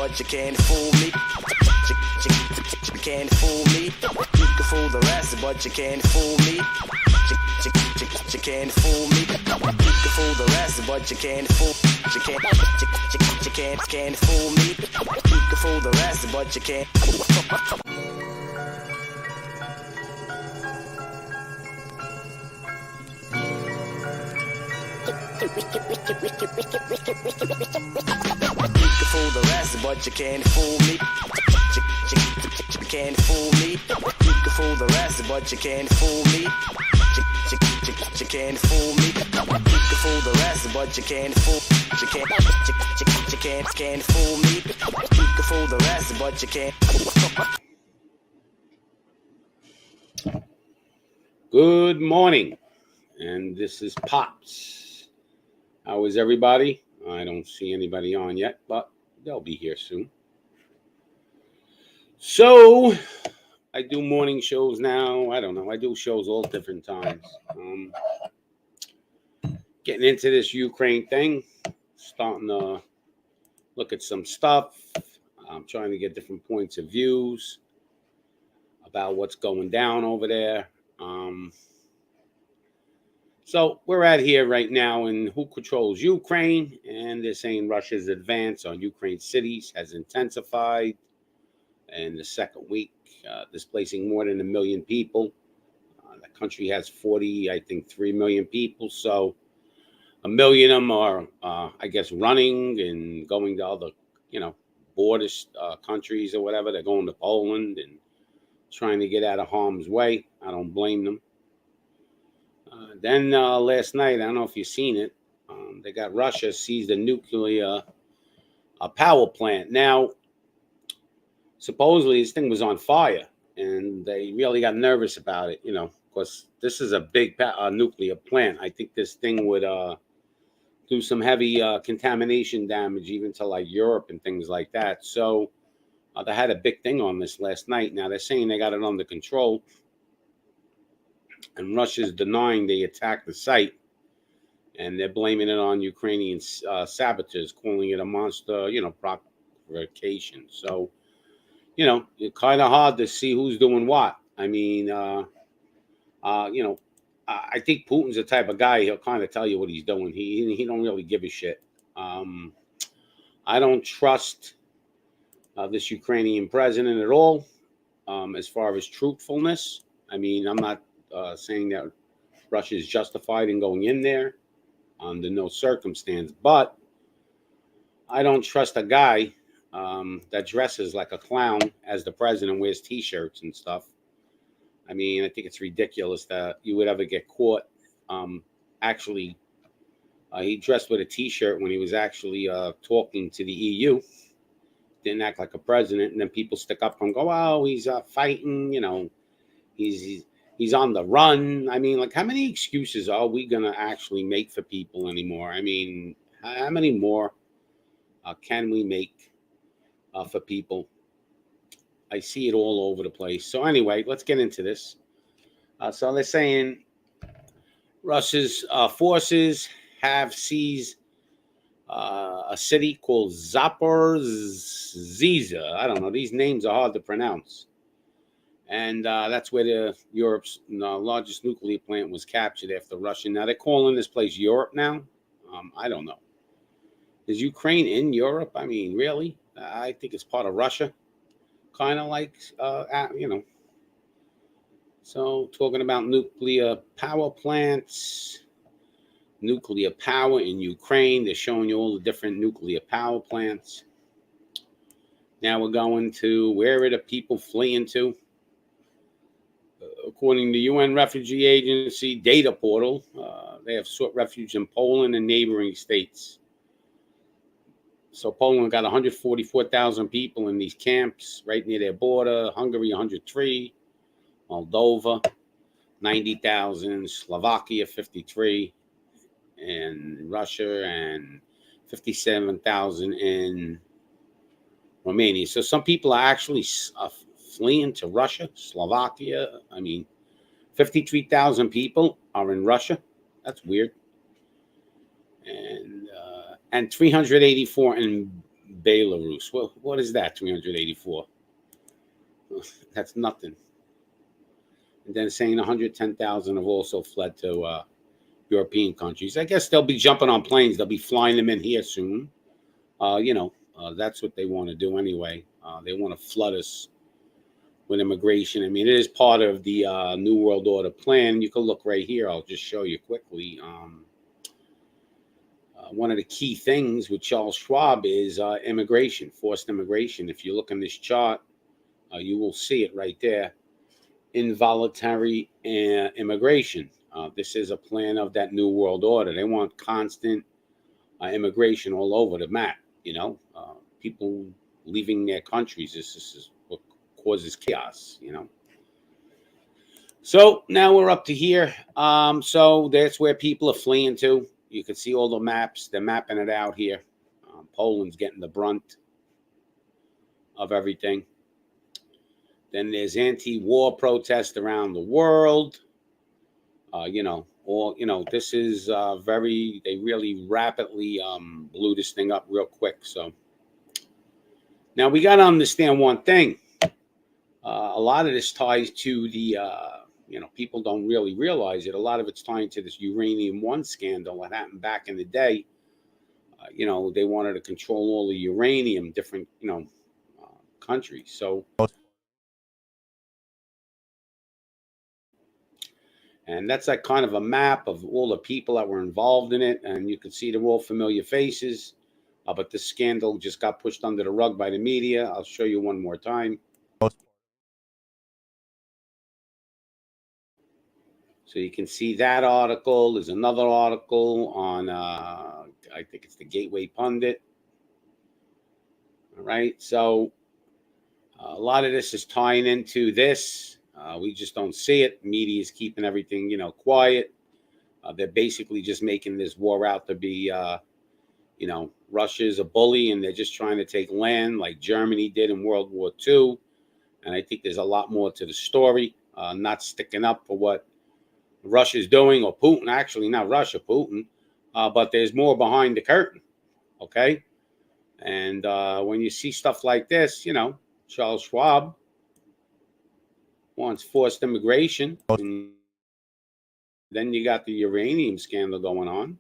but you can't fool me. You can't fool me. You can fool the rest, but you can't fool me. You can't fool me. You can fool the rest, but you can't fool. You can't fool me. You can fool the rest, but you can't. You can fool the rest, but you can't fool me. You can't fool me. You can fool the rest, but you can't fool me. You can't fool me. You can fool the rest, but you can't fool. You can't fool me. You can fool the rest, but you can't. Good morning, and this is Pops. How is everybody? I don't see anybody on yet, but they'll be here soon. So, I do morning shows now. I don't know. I do shows all different times. Getting into this Ukraine thing, starting to look at some stuff. I'm trying to get different points of views about what's going down over there. So we're at here right now in who controls Ukraine, and they're saying Russia's advance on Ukraine cities has intensified in the second week, displacing more than 1 million people. The country has 3 million people, so 1 million of them are, I guess, running and going to other, border countries or whatever. They're going to Poland and trying to get out of harm's way. I don't blame them. Then last night, I don't know if you've seen it, they got Russia seized a nuclear power plant. Now, supposedly this thing was on fire, and they really got nervous about it, because this is a big nuclear plant. I think this thing would do some heavy contamination damage even to like Europe and things like that. So they had a big thing on this last night. Now they're saying they got it under control, and Russia's denying they attacked the site, and they're blaming it on Ukrainian saboteurs, calling it a monster, provocation. So, it's kind of hard to see who's doing what. I mean, I think Putin's the type of guy, he'll kind of tell you what he's doing. He don't really give a shit. I don't trust this Ukrainian president at all, as far as truthfulness. I mean, I'm not saying that Russia is justified in going in there under no circumstance, but I don't trust a guy that dresses like a clown as the president, wears T-shirts and stuff. I mean, I think it's ridiculous that you would ever get caught. Actually, he dressed with a T-shirt when he was actually talking to the EU. Didn't act like a president, and then people stick up and go, "Oh, he's fighting," He's on the run. I mean, like, how many excuses are we going to actually make for people anymore? I mean, how many more can we make for people? I see it all over the place. So anyway, let's get into this. So they're saying Russia's forces have seized a city called Zaporizhzhia. I don't know. These names are hard to pronounce. And that's where Europe's largest nuclear plant was captured after Russia. Now, they're calling this place Europe now. I don't know. Is Ukraine in Europe? I mean, really? I think it's part of Russia. Kind of like, So, talking about nuclear power plants, nuclear power in Ukraine. They're showing you all the different nuclear power plants. Now we're going to, where are the people fleeing to? According to the UN Refugee Agency data portal, they have sought refuge in Poland and neighboring states. So Poland got 144,000 people in these camps right near their border. Hungary, 103. Moldova, 90,000. Slovakia, 53. And Russia, and 57,000 in Romania. So some people are actually fleeing to Russia, Slovakia. I mean, 53,000 people are in Russia. That's weird. And 384 in Belarus. What is that? 384. That's nothing. And then saying 110,000 have also fled to European countries. I guess they'll be jumping on planes. They'll be flying them in here soon. That's what they want to do anyway. They want to flood us with immigration. I mean, it is part of the New World Order plan. You can look right here. I'll just show you quickly. One of the key things with Charles Schwab is immigration, forced immigration. If you look in this chart, you will see it right there. Involuntary immigration. This is a plan of that New World Order. They want constant immigration all over the map. People leaving their countries. This is what causes chaos. So now we're up to here. So that's where people are fleeing to. You can see all the maps. They're mapping it out here. Poland's getting the brunt of everything. Then there's anti-war protests around the world. This is they really rapidly blew this thing up real quick. So now we got to understand one thing. A lot of this ties to the, people don't really realize it. A lot of it's tying to this Uranium One scandal that happened back in the day. They wanted to control all the uranium, different, countries. So. And that's like kind of a map of all the people that were involved in it. And you can see they're all familiar faces. But this scandal just got pushed under the rug by the media. I'll show you one more time. So you can see that article. There's another article on, I think it's the Gateway Pundit. All right. So a lot of this is tying into this. We just don't see it. Media is keeping everything, quiet. They're basically just making this war out to be, Russia's a bully and they're just trying to take land like Germany did in World War II. And I think there's a lot more to the story, not sticking up for what Russia's doing or Putin. Actually, not Russia, Putin. But there's more behind the curtain. Okay. And when you see stuff like this, Charles Schwab wants forced immigration. And then you got the uranium scandal going on.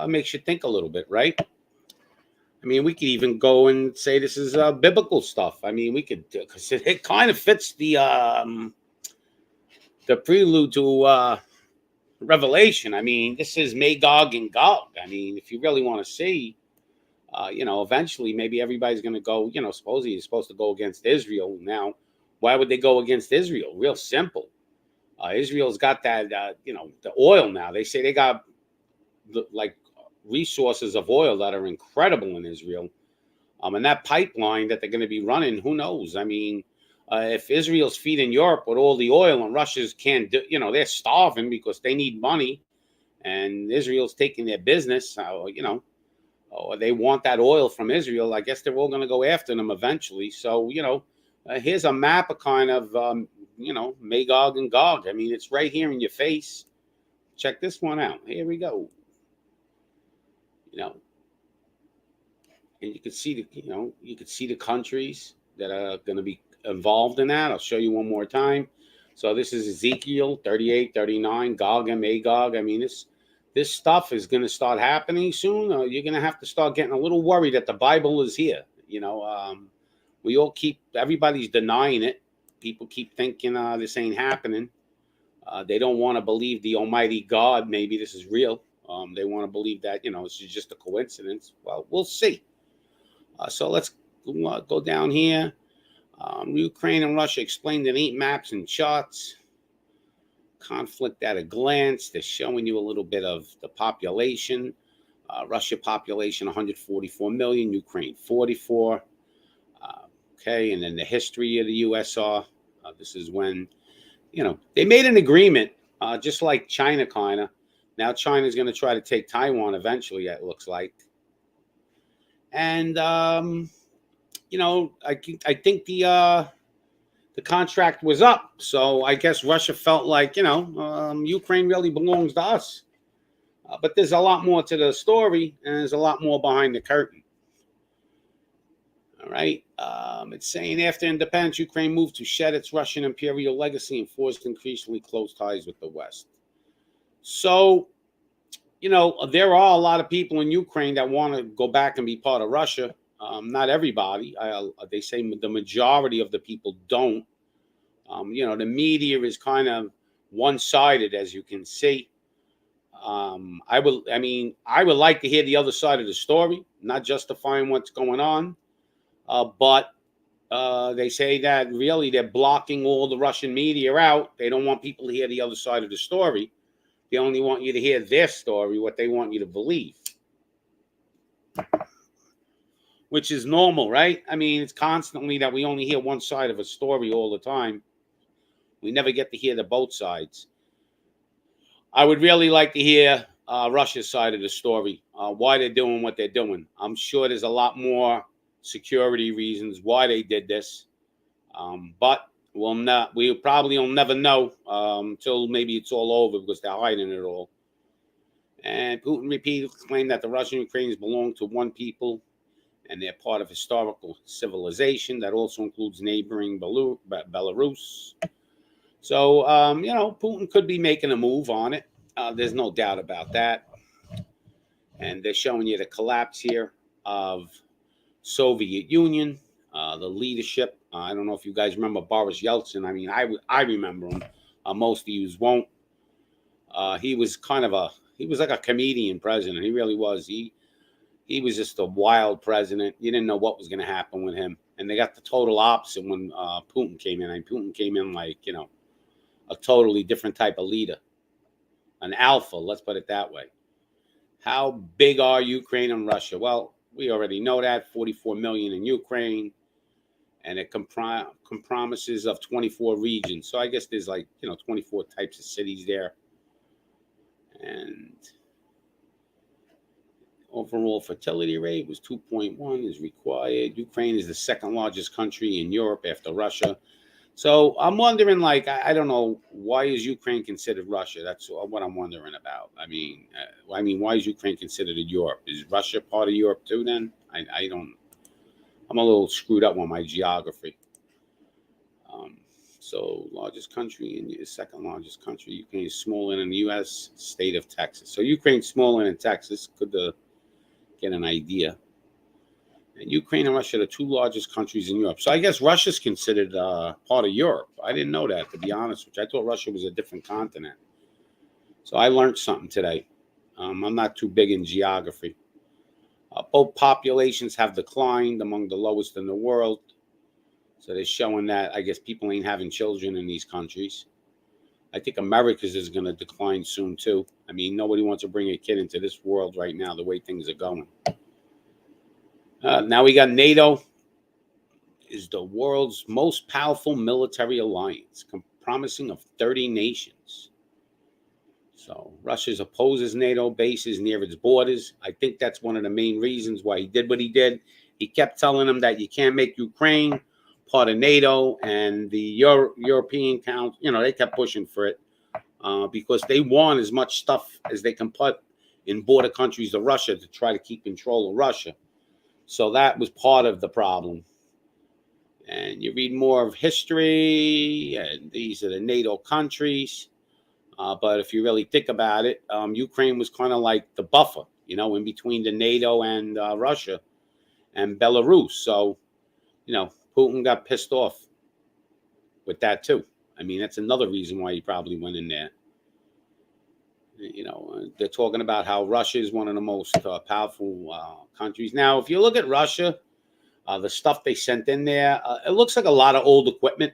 Makes you think a little bit, right? I mean, we could even go and say this is biblical stuff. I mean, we could, because it kind of fits the prelude to Revelation. I mean, this is Magog and Gog. I mean, if you really want to see, eventually maybe everybody's going to go, supposedly you're supposed to go against Israel. Now, why would they go against Israel? Real simple. Israel's got that, the oil now. They say they got resources of oil that are incredible in Israel. And that pipeline that they're going to be running, who knows? I mean, if Israel's feeding Europe with all the oil and Russia's can't do, they're starving because they need money and Israel's taking their business, or they want that oil from Israel, I guess they're all going to go after them eventually. So, here's a map of kind of, Magog and Gog. I mean, it's right here in your face. Check this one out. Here we go. And you can see the countries that are going to be involved in that. I'll show you one more time. So this is Ezekiel 38, 39, Gog and Magog. I mean, this stuff is going to start happening soon. You're going to have to start getting a little worried that the Bible is here. Everybody's denying it. People keep thinking this ain't happening. They don't want to believe the Almighty God. Maybe this is real. They want to believe that, this is just a coincidence. Well, we'll see. So let's go down here. Ukraine and Russia explained in 8 maps and charts. Conflict at a glance. They're showing you a little bit of the population. Russia population 144 million, Ukraine 44. Okay, and then the history of the USR. This is when, they made an agreement, just like China kind of. Now China's going to try to take Taiwan eventually, it looks like. And, I think the contract was up. So I guess Russia felt like, Ukraine really belongs to us. But there's a lot more to the story, and there's a lot more behind the curtain. All right. It's saying after independence, Ukraine moved to shed its Russian imperial legacy and forced increasingly close ties with the West. So, there are a lot of people in Ukraine that want to go back and be part of Russia. Not everybody. They say the majority of the people don't. The media is kind of one-sided, as you can see. I would like to hear the other side of the story, not justifying what's going on. But they say that really they're blocking all the Russian media out. They don't want people to hear the other side of the story. They only want you to hear their story, what they want you to believe. Which is normal, right? I mean, it's constantly that we only hear one side of a story all the time. We never get to hear the both sides. I would really like to hear Russia's side of the story, why they're doing what they're doing. I'm sure there's a lot more security reasons why they did this, but we probably will never know until maybe it's all over, because they're hiding it all. And Putin repeatedly claimed that the Russian Ukrainians belong to one people and they're part of historical civilization that also includes neighboring Belarus. So, Putin could be making a move on it. There's no doubt about that. And they're showing you the collapse here of Soviet Union, the leadership. I don't know if you guys remember Boris Yeltsin. I mean, I remember him. Most of you won't. He was like a comedian president. He really was. He was just a wild president. You didn't know what was going to happen with him. And they got the total opposite when Putin came in. Putin came in like, a totally different type of leader. An alpha, let's put it that way. How big are Ukraine and Russia? Well, we already know that. 44 million in Ukraine. And it compromises of 24 regions. So I guess there's 24 types of cities there. And overall fertility rate was 2.1 is required. Ukraine is the second largest country in Europe after Russia. So I'm wondering, I don't know, why is Ukraine considered Russia? That's what I'm wondering about. I mean, why is Ukraine considered Europe? Is Russia part of Europe too then? I'm a little screwed up on my geography. So largest country and the second largest country. Ukraine is smaller than the U.S. state of Texas. So Ukraine's smaller than Texas. Could get an idea. And Ukraine and Russia are the two largest countries in Europe. So I guess Russia's considered part of Europe. I didn't know that, to be honest with you. I thought Russia was a different continent. So I learned something today. I'm not too big in geography. Both populations have declined, among the lowest in the world. So they're showing that, I guess, people ain't having children in these countries. I think America's is going to decline soon, too. I mean, nobody wants to bring a kid into this world right now, the way things are going. Now we got NATO is the world's most powerful military alliance, promising of 30 nations. So Russia opposes NATO bases near its borders. I think that's one of the main reasons why he did what he did. He kept telling them that you can't make Ukraine part of NATO, and the European Council, they kept pushing for it because they want as much stuff as they can put in border countries of Russia to try to keep control of Russia. So that was part of the problem. And you read more of history, and these are the NATO countries. But if you really think about it, Ukraine was kind of like the buffer, in between the NATO and Russia and Belarus. So, Putin got pissed off with that too. I mean, that's another reason why he probably went in there. They're talking about how Russia is one of the most powerful countries. Now, if you look at Russia, the stuff they sent in there, it looks like a lot of old equipment.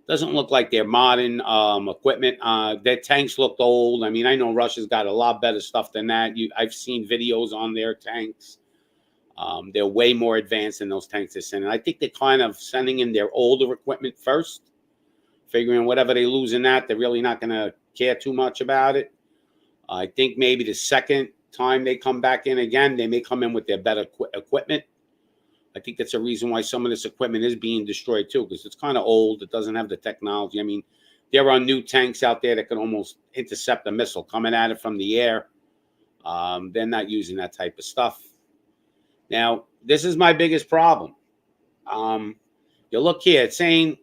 Doesn't look like their modern equipment. Their tanks looked old. I mean, I know Russia's got a lot better stuff than that. I've seen videos on their tanks. They're way more advanced than those tanks they're sending. I think they're kind of sending in their older equipment first, figuring whatever they lose in that, they're really not going to care too much about it. I think maybe the second time they come back in again, they may come in with their better equipment. I think that's a reason why some of this equipment is being destroyed too, because it's kind of old. It doesn't have the technology. I mean, there are new tanks out there that can almost intercept a missile coming at it from the air. They're not using that type of stuff. Now, this is my biggest problem. You look here, it's saying,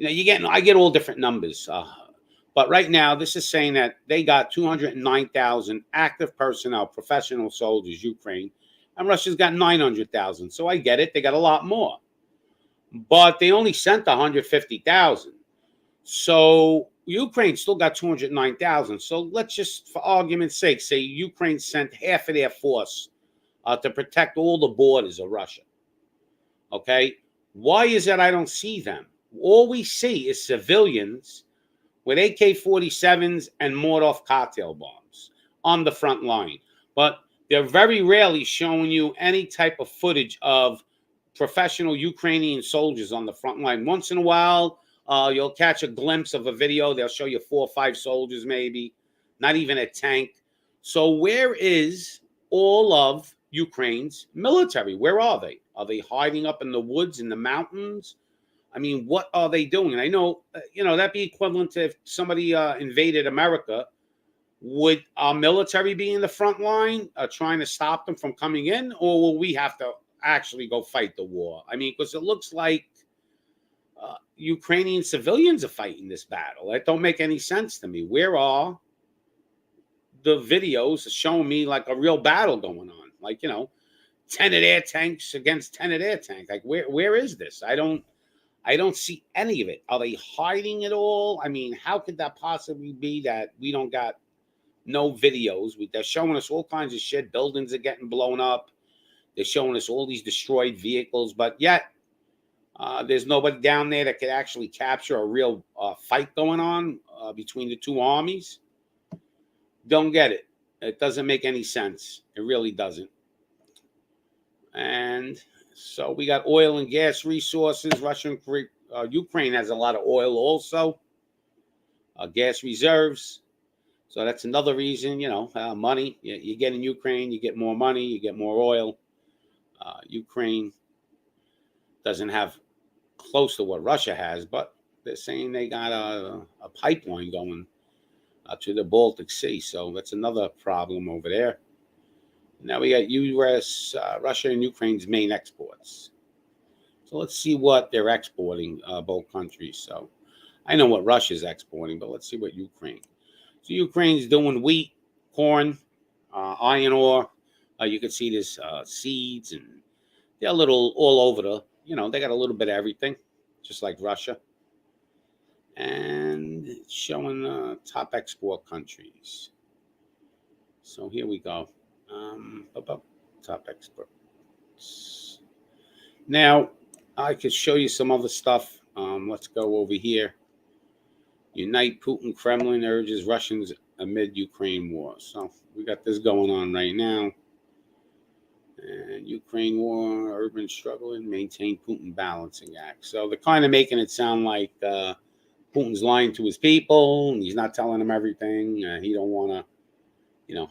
I get all different numbers. But right now, this is saying that they got 209,000 active personnel, professional soldiers, Ukraine, and Russia's got 900,000. So I get it. They got a lot more. But they only sent 150,000. So Ukraine still got 209,000. So let's just, for argument's sake, say Ukraine sent half of their force to protect all the borders of Russia. Okay? Why is it I don't see them? All we see is civilians with AK-47s and Molotov cocktail bombs on the front line. But they're very rarely showing you any type of footage of professional Ukrainian soldiers on the front line. Once in a while, you'll catch a glimpse of a video. They'll show you 4 or 5 soldiers maybe, not even a tank. So where is all of Ukraine's military? Where are they? Are they hiding up in the woods, in the mountains? I mean, what are they doing? And I know, that'd be equivalent to if somebody invaded America. Would our military be in the front line trying to stop them from coming in? Or will we have to actually go fight the war? I mean, because it looks like Ukrainian civilians are fighting this battle. That don't make any sense to me. Where are the videos showing me like a real battle going on? Like, 10 of their tanks against 10 of their tanks. Like, where is this? I don't see any of it. Are they hiding it all? I mean, how could that possibly be that we don't got no videos? They're showing us all kinds of shit. Buildings are getting blown up. They're showing us all these destroyed vehicles, but yet there's nobody down there that could actually capture a real fight going on between the two armies. Don't get it. It doesn't make any sense. It really doesn't. And so we got oil and gas resources. Ukraine has a lot of oil also. Gas reserves. So that's another reason, money. You get in Ukraine, you get more money, you get more oil. Ukraine doesn't have close to what Russia has, but they're saying they got a pipeline going to the Baltic Sea. So that's another problem over there. Now we got U.S., Russia, and Ukraine's main exports. So let's see what they're exporting, both countries. So I know what Russia's exporting, but let's see what Ukraine. So Ukraine's doing wheat, corn, iron ore. You can see this seeds, and they're a little all over they got a little bit of everything, just like Russia. And it's showing top export countries. So here we go. About top exports. Now, I could show you some other stuff. Let's go over here. Unite Putin, Kremlin urges Russians amid Ukraine war. So we got this going on right now. And Ukraine war, urban struggle, and maintain Putin balancing act. So they're kind of making it sound like Putin's lying to his people, and he's not telling them everything. He don't want to,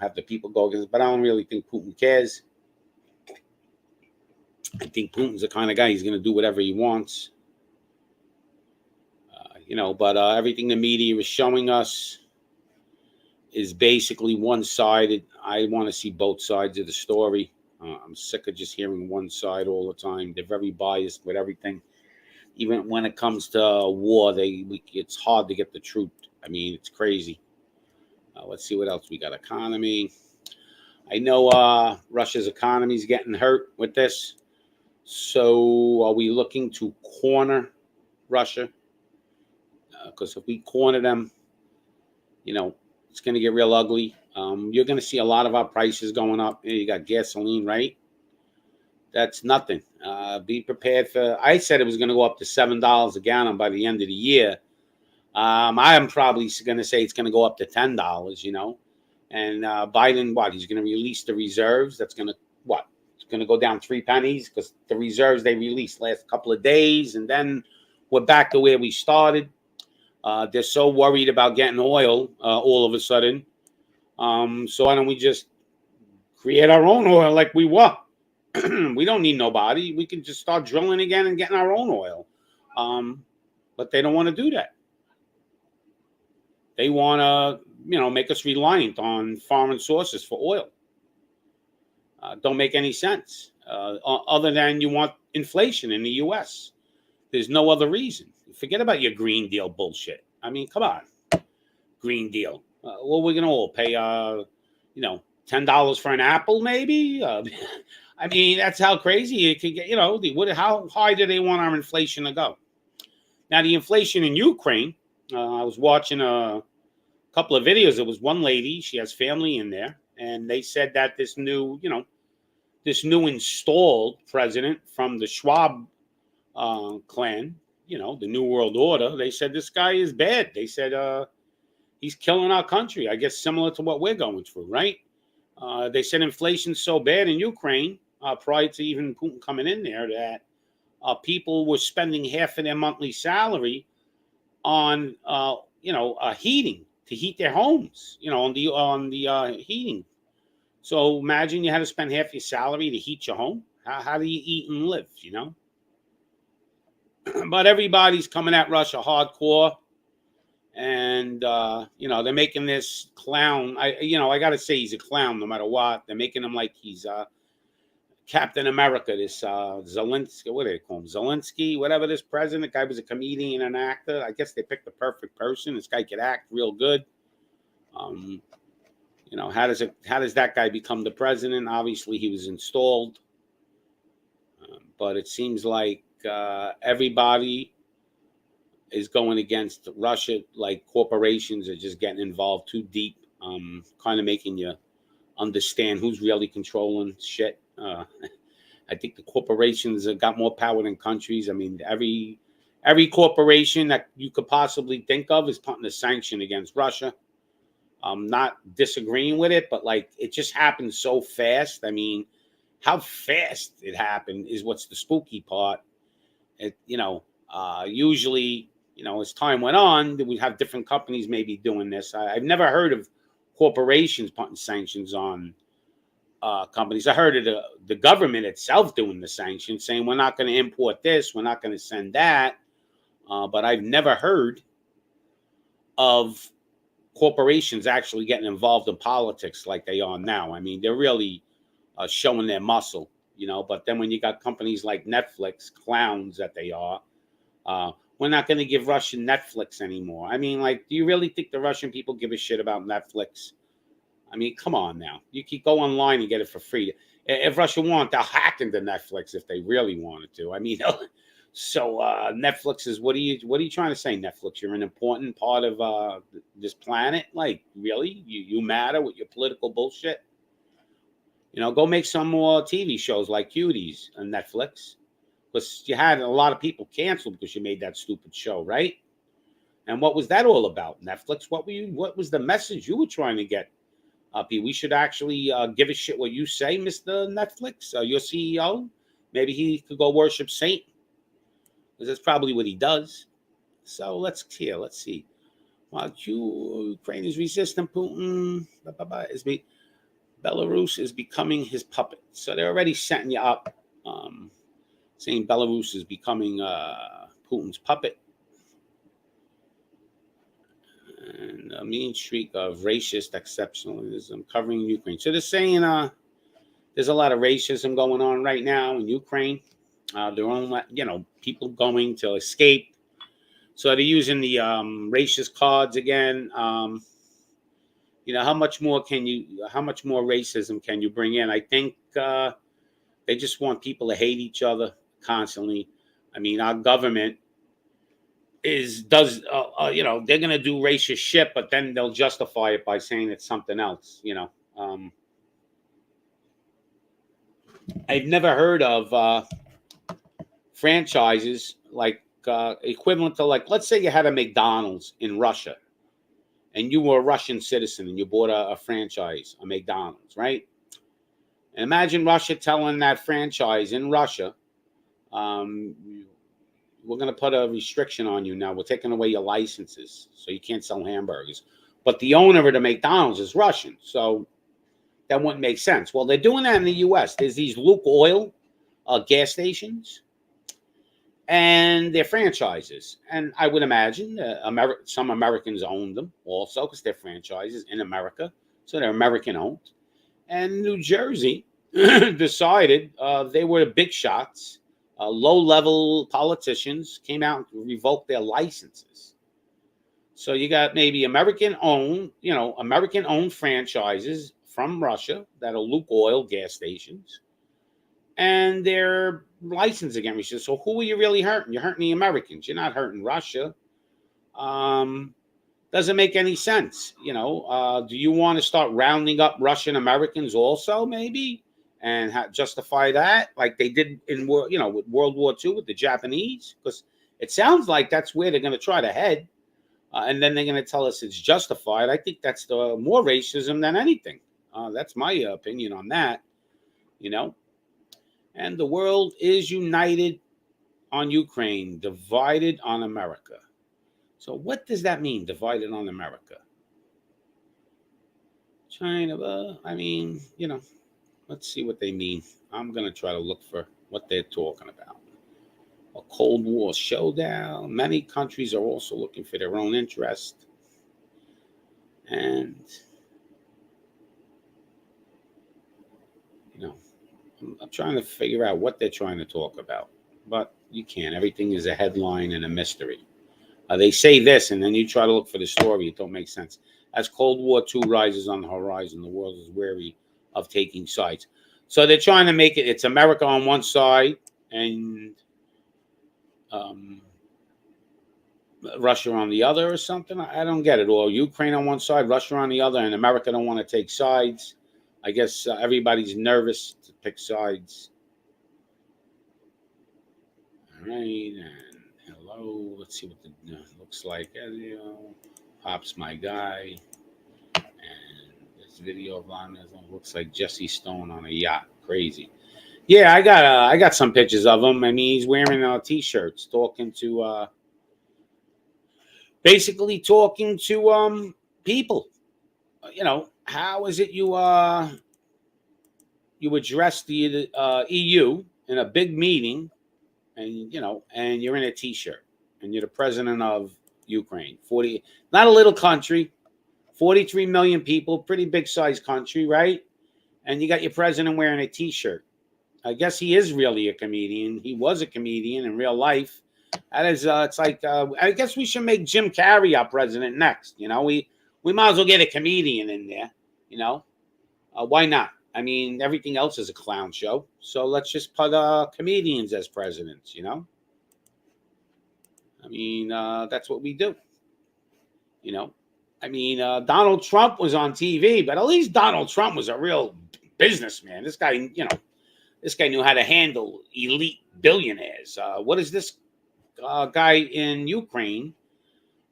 have the people go against. But I don't really think Putin cares. I think Putin's the kind of guy, he's going to do whatever he wants. But everything the media is showing us is basically one-sided. I want to see both sides of the story. I'm sick of just hearing one side all the time. They're very biased with everything. Even when it comes to war, it's hard to get the truth. I mean, it's crazy. Let's see what else we got. Economy. I know Russia's economy is getting hurt with this. So are we looking to corner Russia? Because if we corner them, it's going to get real ugly. You're going to see a lot of our prices going up. You got gasoline, right? That's nothing. Be prepared for. I said it was going to go up to $7 a gallon by the end of the year. I am probably going to say it's going to go up to $10. And Biden, he's going to release the reserves. That's going to It's going to go down 3 pennies because the reserves they released last couple of days, and then we're back to where we started. They're so worried about getting oil all of a sudden. So why don't we just create our own oil like we were? We don't need nobody. We can just start drilling again and getting our own oil. But they don't want to do that. They want to, make us reliant on foreign sources for oil. don't make any sense. Other than you want inflation in the U.S. There's no other reason. Forget about your Green Deal bullshit. I mean, come on, Green Deal. Well, we're gonna all pay, $10 for an apple, maybe. I mean, that's how crazy it could get. How high do they want our inflation to go? Now, the inflation in Ukraine. I was watching a couple of videos. There was one lady. She has family in there, and they said that this new installed president from the Schwab clan, the New World Order. They said this guy is bad. They said he's killing our country. I guess similar to what we're going through, right? They said inflation's so bad in Ukraine prior to even Putin coming in there that people were spending half of their monthly salary on heating to heat their homes. On the heating. So imagine you had to spend half your salary to heat your home. How do you eat and live? But everybody's coming at Russia hardcore, and they're making this clown. I gotta say he's a clown no matter what. They're making him like he's Captain America. This Zelensky, what do they call him? Zelensky, whatever. This president guy was a comedian and an actor. I guess they picked the perfect person. This guy could act real good. How does that guy become the president? Obviously, he was installed, but it seems like everybody is going against Russia. Like corporations are just getting involved too deep, kind of making you understand who's really controlling shit. I think the corporations have got more power than countries. I mean, every corporation that you could possibly think of is putting a sanction against Russia. I'm not disagreeing with it, but it just happened so fast. I mean, how fast it happened is what's the spooky part. Usually, as time went on, we have different companies maybe doing this. I've never heard of corporations putting sanctions on companies. I heard of the government itself doing the sanctions, saying we're not going to import this, we're not going to send that. But I've never heard of corporations actually getting involved in politics like they are now. I mean, they're really showing their muscle, But then when you got companies like Netflix, clowns that they are, we're not going to give Russian Netflix anymore. I mean, do you really think the Russian people give a shit about Netflix? I mean, come on now. You can go online and get it for free. If Russia wanted, they'll hack into Netflix if they really wanted to. I mean, so Netflix is what are you trying to say, Netflix? You're an important part of this planet? Really? You matter with your political bullshit? Go make some more TV shows like Cuties on Netflix. Because you had a lot of people canceled because you made that stupid show, right? And what was that all about, Netflix? What was the message you were trying to get? We should actually give a shit what you say, Mr. Netflix, your CEO. Maybe he could go worship Satan. Because that's probably what he does. So let's see. While Ukraine is resisting Putin, Belarus is becoming his puppet. So they're already setting you up, saying Belarus is becoming Putin's puppet. And a mean streak of racist exceptionalism covering Ukraine. So they're saying there's a lot of racism going on right now in Ukraine. Their own, people going to escape. So they're using the racist cards again. How much more racism can you bring in? I think they just want people to hate each other constantly. I mean, our government does they're going to do racist shit, but then they'll justify it by saying it's something else. I've never heard of franchises equivalent to let's say you had a McDonald's in Russia and you were a Russian citizen and you bought a franchise, a McDonald's, right? And imagine Russia telling that franchise in Russia, we're going to put a restriction on you now. We're taking away your licenses, so you can't sell hamburgers. But the owner of the McDonald's is Russian, so that wouldn't make sense. Well, they're doing that in the U.S. There's these Luke Oil gas stations, and they're franchises. And I would imagine some Americans own them also because they're franchises in America, so they're American-owned. And New Jersey decided they were big shots. Low-level politicians came out and revoked their licenses. So you got maybe American-owned franchises from Russia that'll Luke Oil gas stations, and their license again. So who are you really hurting? You're hurting the Americans. You're not hurting Russia. Um, doesn't make any sense. Do you want to start rounding up Russian Americans also, maybe, and justify that like they did in with World War II with the Japanese? Because it sounds like that's where they're going to try to head, and then they're going to tell us it's justified. I think that's the more racism than anything. That's my opinion on that. And the world is united on Ukraine, divided on America. So what does that mean, divided on America? China, let's see what they mean. I'm going to try to look for what they're talking about. A Cold War showdown. Many countries are also looking for their own interest. And, I'm trying to figure out what they're trying to talk about. But you can't. Everything is a headline and a mystery. They say this, and then you try to look for the story. It don't make sense. As Cold War II rises on the horizon, the world is wary of taking sides. So they're trying to make it's America on one side and Russia on the other or something. I don't get it. Or Ukraine on one side, Russia on the other, and America don't want to take sides. I guess everybody's nervous to pick sides. All right, and hello. Let's see what the looks like. Pop's my guy. And this video of mine looks like Jesse Stone on a yacht. Crazy. Yeah, I got some pictures of him. I mean, he's wearing t-shirts, basically talking to people. How is it you address the EU in a big meeting, and you're in a t-shirt, and you're the president of Ukraine, not a little country, 43 million people, pretty big sized country, right? And you got your president wearing a t-shirt. I guess he is really a comedian. He was a comedian in real life. That is, it's like I guess we should make Jim Carrey our president next. We might as well get a comedian in there. Why not? I mean, everything else is a clown show. So let's just put comedians as presidents. I mean, that's what we do. Donald Trump was on TV, but at least Donald Trump was a real businessman. This guy, this guy knew how to handle elite billionaires. What is this guy in Ukraine?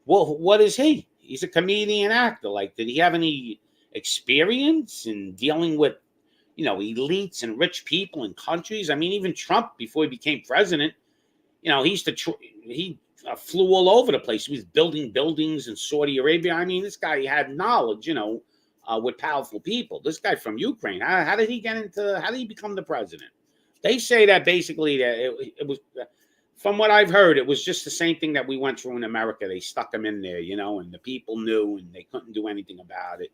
Well, what is he? He's a comedian actor. Like, did he have any experience in dealing with, elites and rich people in countries? I mean, even Trump, before he became president, he flew all over the place. He was building buildings in Saudi Arabia. I mean, this guy had knowledge, with powerful people. This guy from Ukraine, how did he become the president? They say that basically that it was, from what I've heard, it was just the same thing that we went through in America. They stuck him in there, and the people knew, and they couldn't do anything about it.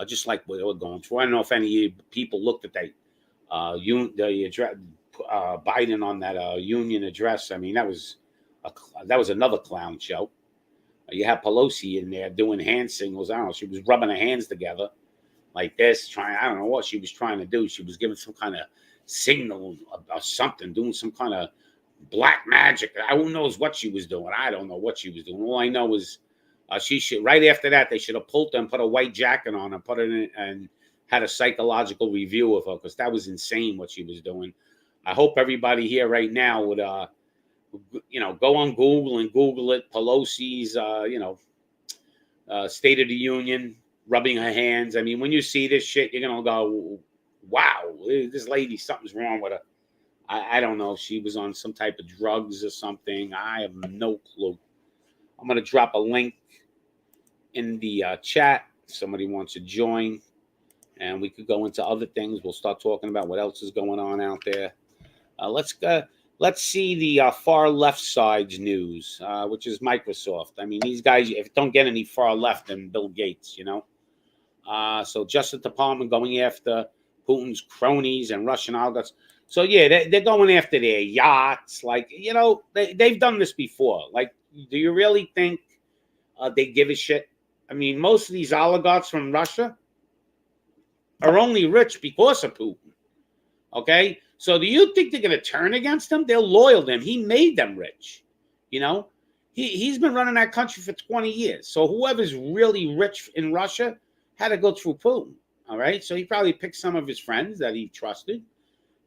Just like what they were going through. I don't know if any people looked at that Biden on that union address. I mean, that was another clown show. You had Pelosi in there doing hand signals. I don't know. She was rubbing her hands together like this, I don't know what she was trying to do. She was giving some kind of signal or something, doing some kind of black magic. Who knows what she was doing? I don't know what she was doing. All I know is she should, right after that, they should have pulled her and put a white jacket on her, put it in, and had a psychological review of her, because that was insane what she was doing. I hope everybody here right now would, go on Google and Google it. Pelosi's, State of the Union, rubbing her hands. I mean, when you see this shit, you're gonna go, "Wow, this lady, something's wrong with her." I don't know if she was on some type of drugs or something. I have no clue. I'm gonna drop a link in the chat. If somebody wants to join, and we could go into other things. We'll start talking about what else is going on out there. Let's see the far left side's news, which is Microsoft. I mean, these guys don't get any far left than Bill Gates, So Justice Department going after Putin's cronies and Russian oligarchs. So yeah, they're going after their yachts. Like, you know, they've done this before. Like, do you really think they give a shit? I mean, most of these oligarchs from Russia are only rich because of Putin. Okay, so do you think they're going to turn against him? They're loyal to him. He made them rich. You know, he's been running that country for 20 years. So whoever's really rich in Russia had to go through Putin. All right, so he probably picked some of his friends that he trusted,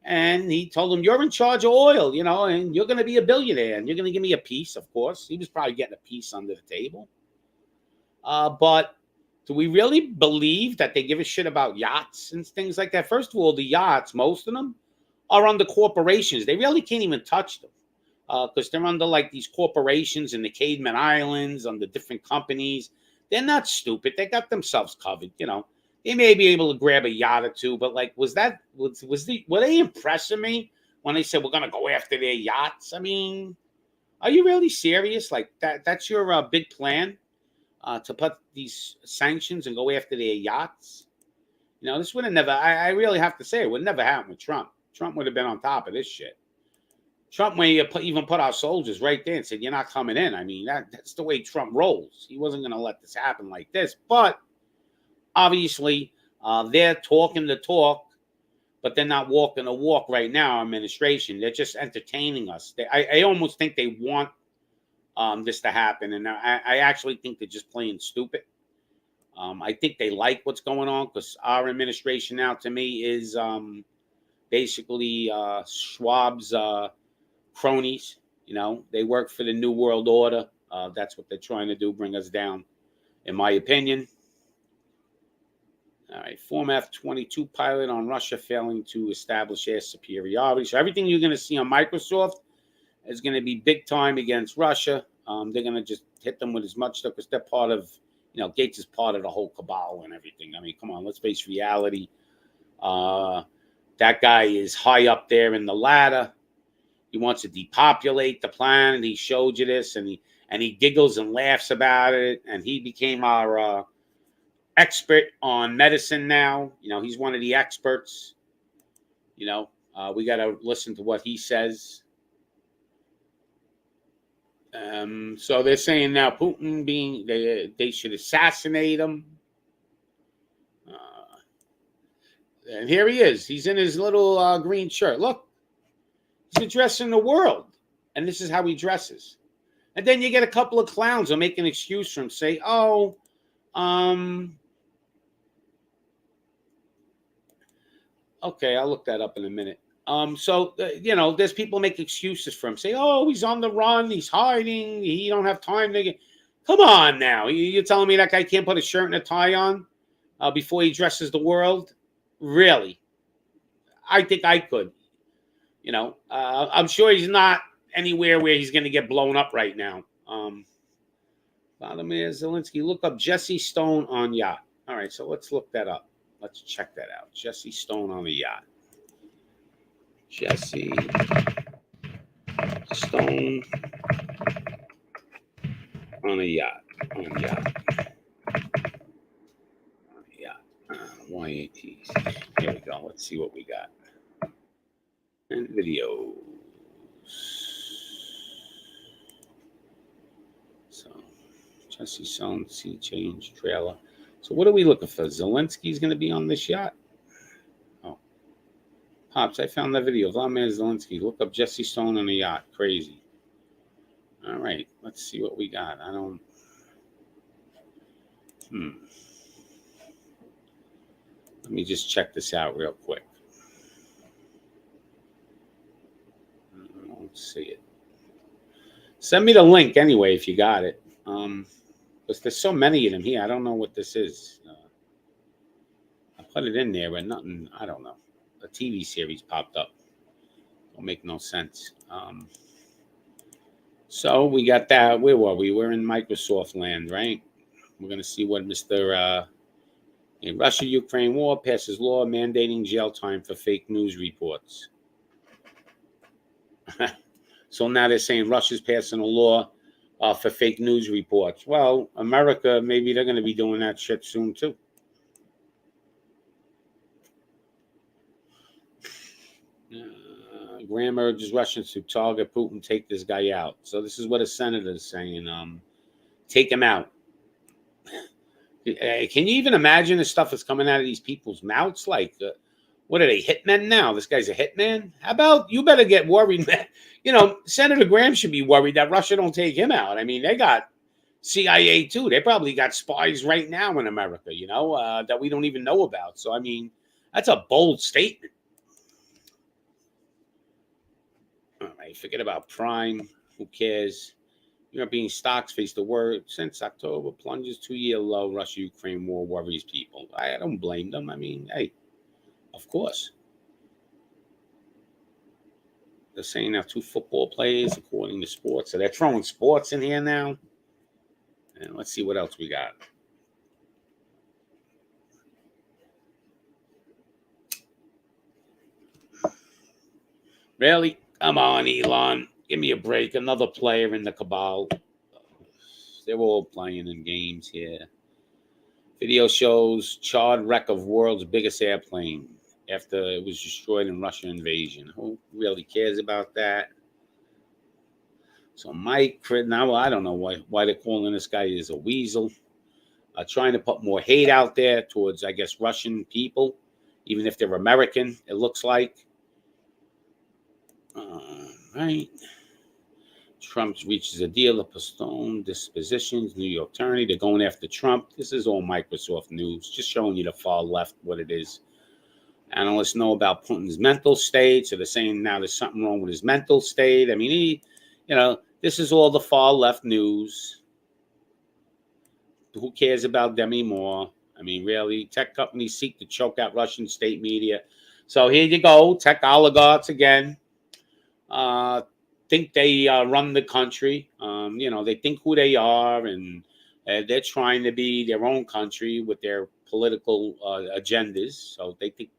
and he told them, "You're in charge of oil, you know, and you're going to be a billionaire, and you're going to give me a piece." Of course, he was probably getting a piece under the table. But do we really believe that they give a shit about yachts and things like that? First of all, the yachts, most of them, are under corporations. They really can't even touch them because they're under like these corporations in the Cayman Islands, under different companies. They're not stupid. They got themselves covered. You know, they may be able to grab a yacht or two, but like, were they impressing me when they said we're gonna go after their yachts? I mean, are you really serious? Like that's your big plan? To put these sanctions and go after their yachts. You know, this would have never, I really have to say, it would never happen with Trump. Trump would have been on top of this shit. Trump may even put our soldiers right there and said, "You're not coming in." I mean, that's the way Trump rolls. He wasn't going to let this happen like this. But obviously, they're talking the talk, but they're not walking the walk right now, administration. They're just entertaining us. I almost think they want this to happen, and I actually think they're just playing stupid. I think they like what's going on because our administration now, to me, is basically Schwab's cronies. You know, they work for the New World Order. That's what they're trying to do, bring us down, in my opinion. All right, former F-22 pilot on Russia failing to establish air superiority. So everything you're going to see on Microsoft is going to be big time against Russia. They're going to just hit them with as much stuff because they're part of, you know, Gates is part of the whole cabal and everything. I mean, come on, let's face reality. That guy is high up there in the ladder. He wants to depopulate the planet. He showed you this, and he giggles and laughs about it. And he became our expert on medicine now. You know, he's one of the experts. You know, we got to listen to what he says. So they're saying now Putin they should assassinate him. And here he is. He's in his little green shirt. Look, he's addressing the world. And this is how he dresses. And then you get a couple of clowns who make an excuse for him. Say, oh, okay, I'll look that up in a minute. You know, there's people make excuses for him. Say, oh, he's on the run. He's hiding. He don't have time to get. Come on now. You're telling me that guy can't put a shirt and a tie on before he dresses the world? Really? I think I could. You know, I'm sure he's not anywhere where he's going to get blown up right now. Vladimir Zelensky, look up Jesse Stone on yacht. All right, so let's look that up. Let's check that out. Jesse Stone on the yacht. Jesse Stone on a yacht. On yacht. YATs. Here we go. Let's see what we got. And videos. So, Jesse Stone, sea change trailer. So, what are we looking for? Zelensky's going to be on this yacht? Oh. Pops, I found that video. Vladimir Zelensky. Look up Jesse Stone on a yacht. Crazy. All right. Let's see what we got. Let me just check this out real quick. I don't see it. Send me the link anyway if you got it. Because there's so many of them here. I don't know what this is. I put it in there, but nothing. I don't know. A TV series popped up. Don't make no sense. So we got that. Where were we? We're in Microsoft land, right? We're going to see what Mr. In Russia-Ukraine war passes law mandating jail time for fake news reports. So now they're saying Russia's passing a law for fake news reports. Well, America, maybe they're going to be doing that shit soon too. Graham urges Russians to target Putin, take this guy out. So this is what a senator is saying. Take him out. Can you even imagine the stuff that's coming out of these people's mouths? Like, what are they, hitmen now? This guy's a hitman? How about you better get worried, man? Senator Graham should be worried that Russia don't take him out. I mean, they got CIA too. They probably got spies right now in America, that we don't even know about. So, I mean, that's a bold statement. All right, forget about Prime. Who cares? European stocks face the worst since October, plunges 2-year low. Russia-Ukraine war worries people. I don't blame them. I mean, hey, of course. They're saying now 2 football players, according to sports. So they're throwing sports in here now. And let's see what else we got. Really? Come on, Elon. Give me a break. Another player in the cabal. They're all playing in games here. Video shows charred wreck of world's biggest airplane after it was destroyed in Russian invasion. Who really cares about that? So Mike, now I don't know why they're calling this guy is a weasel. Trying to put more hate out there towards, I guess, Russian people, even if they're American, it looks like. Right. Trump reaches a deal to postpone dispositions. New York attorney, they're going after Trump. This is all Microsoft news, just showing you the far left what it is. Analysts know about Putin's mental state, so they're saying now there's something wrong with his mental state. I mean, this is all the far left news. Who cares about them anymore? I mean, really, tech companies seek to choke out Russian state media. So here you go, tech oligarchs again. Think they run the country. They think who they are, and they're trying to be their own country with their political agendas. So they think,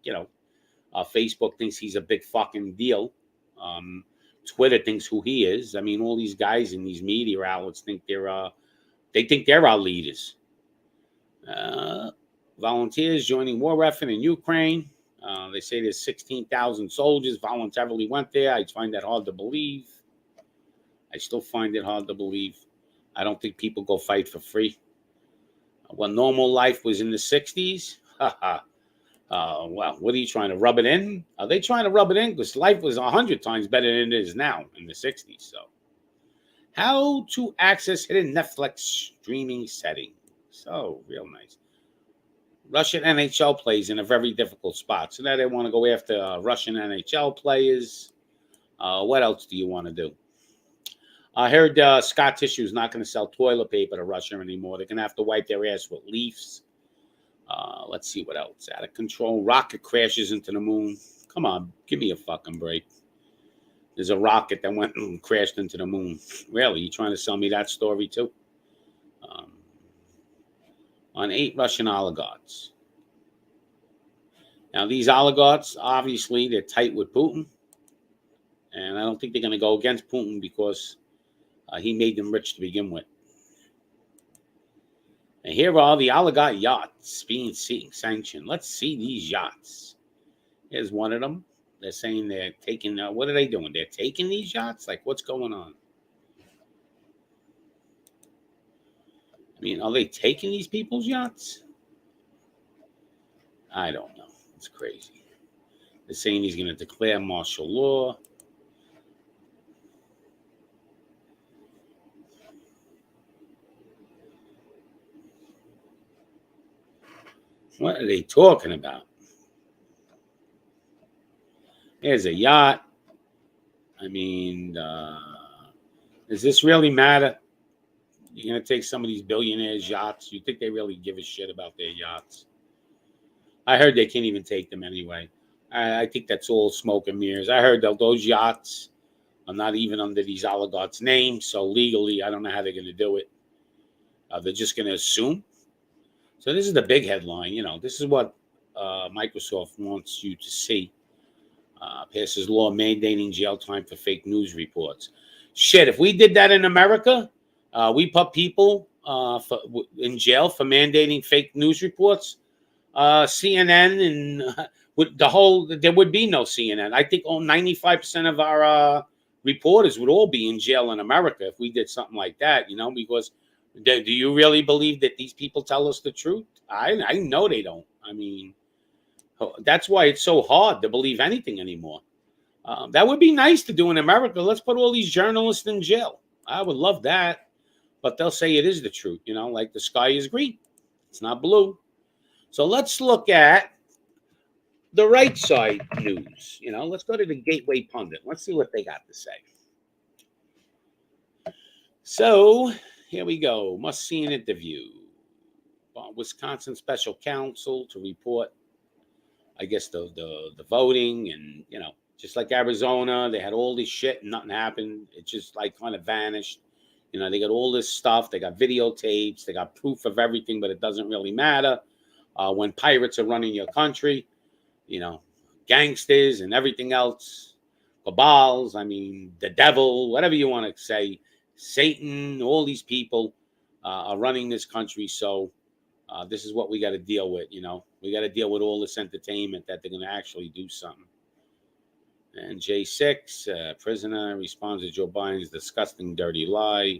Facebook thinks he's a big fucking deal. Twitter thinks who he is. I mean, all these guys in these media outlets think they're our leaders. Volunteers joining war effort in Ukraine. They say there's 16,000 soldiers voluntarily went there. I find that hard to believe. I still find it hard to believe. I don't think people go fight for free. When normal life was in the 60s, well, what are you trying to rub it in? Are they trying to rub it in? Because life was 100 times better than it is now in the 60s. So, how to access hidden Netflix streaming settings. So, real nice. Russian NHL plays in a very difficult spot. So now they want to go after Russian NHL players. What else do you want to do? I heard Scott Tissue is not going to sell toilet paper to Russia anymore. They're going to have to wipe their ass with leaves. Let's see what else. Out of control. Rocket crashes into the moon. Come on, give me a fucking break. There's a rocket that went and crashed into the moon. Really? You trying to sell me that story too? On 8 Russian oligarchs. Now, these oligarchs, obviously, they're tight with Putin. And I don't think they're going to go against Putin because he made them rich to begin with. And here are the oligarch yachts being sanctioned. Let's see these yachts. Here's one of them. They're saying they're taking, what are they doing? They're taking these yachts? Like, what's going on? I mean, are they taking these people's yachts? I don't know. It's crazy. They're saying he's going to declare martial law. What are they talking about? There's a yacht. I mean, does this really matter? You're going to take some of these billionaires' yachts? You think they really give a shit about their yachts? I heard they can't even take them anyway. I think that's all smoke and mirrors. I heard that those yachts are not even under these oligarchs' names. So legally, I don't know how they're going to do it. They're just going to assume. So this is the big headline. This is what Microsoft wants you to see. Passes law mandating jail time for fake news reports. Shit, if we did that in America, we put people in jail for mandating fake news reports. CNN and there would be no CNN. I think 95% of our reporters would all be in jail in America if we did something like that, because do you really believe that these people tell us the truth? I know they don't. I mean, that's why it's so hard to believe anything anymore. That would be nice to do in America. Let's put all these journalists in jail. I would love that. But they'll say it is the truth, like the sky is green. It's not blue. So let's look at the right side news. Let's go to the Gateway Pundit. Let's see what they got to say. So here we go. Must see an interview. Wisconsin special counsel to report, I guess, the voting, and just like Arizona, they had all this shit and nothing happened. It just like kind of vanished. They got all this stuff. They got videotapes. They got proof of everything, but it doesn't really matter. When pirates are running your country, gangsters and everything else, cabals, I mean, the devil, whatever you want to say, Satan, all these people are running this country. So this is what we got to deal with. We got to deal with all this entertainment that they're going to actually do something. And J6, prisoner responds to Joe Biden's disgusting, dirty lie.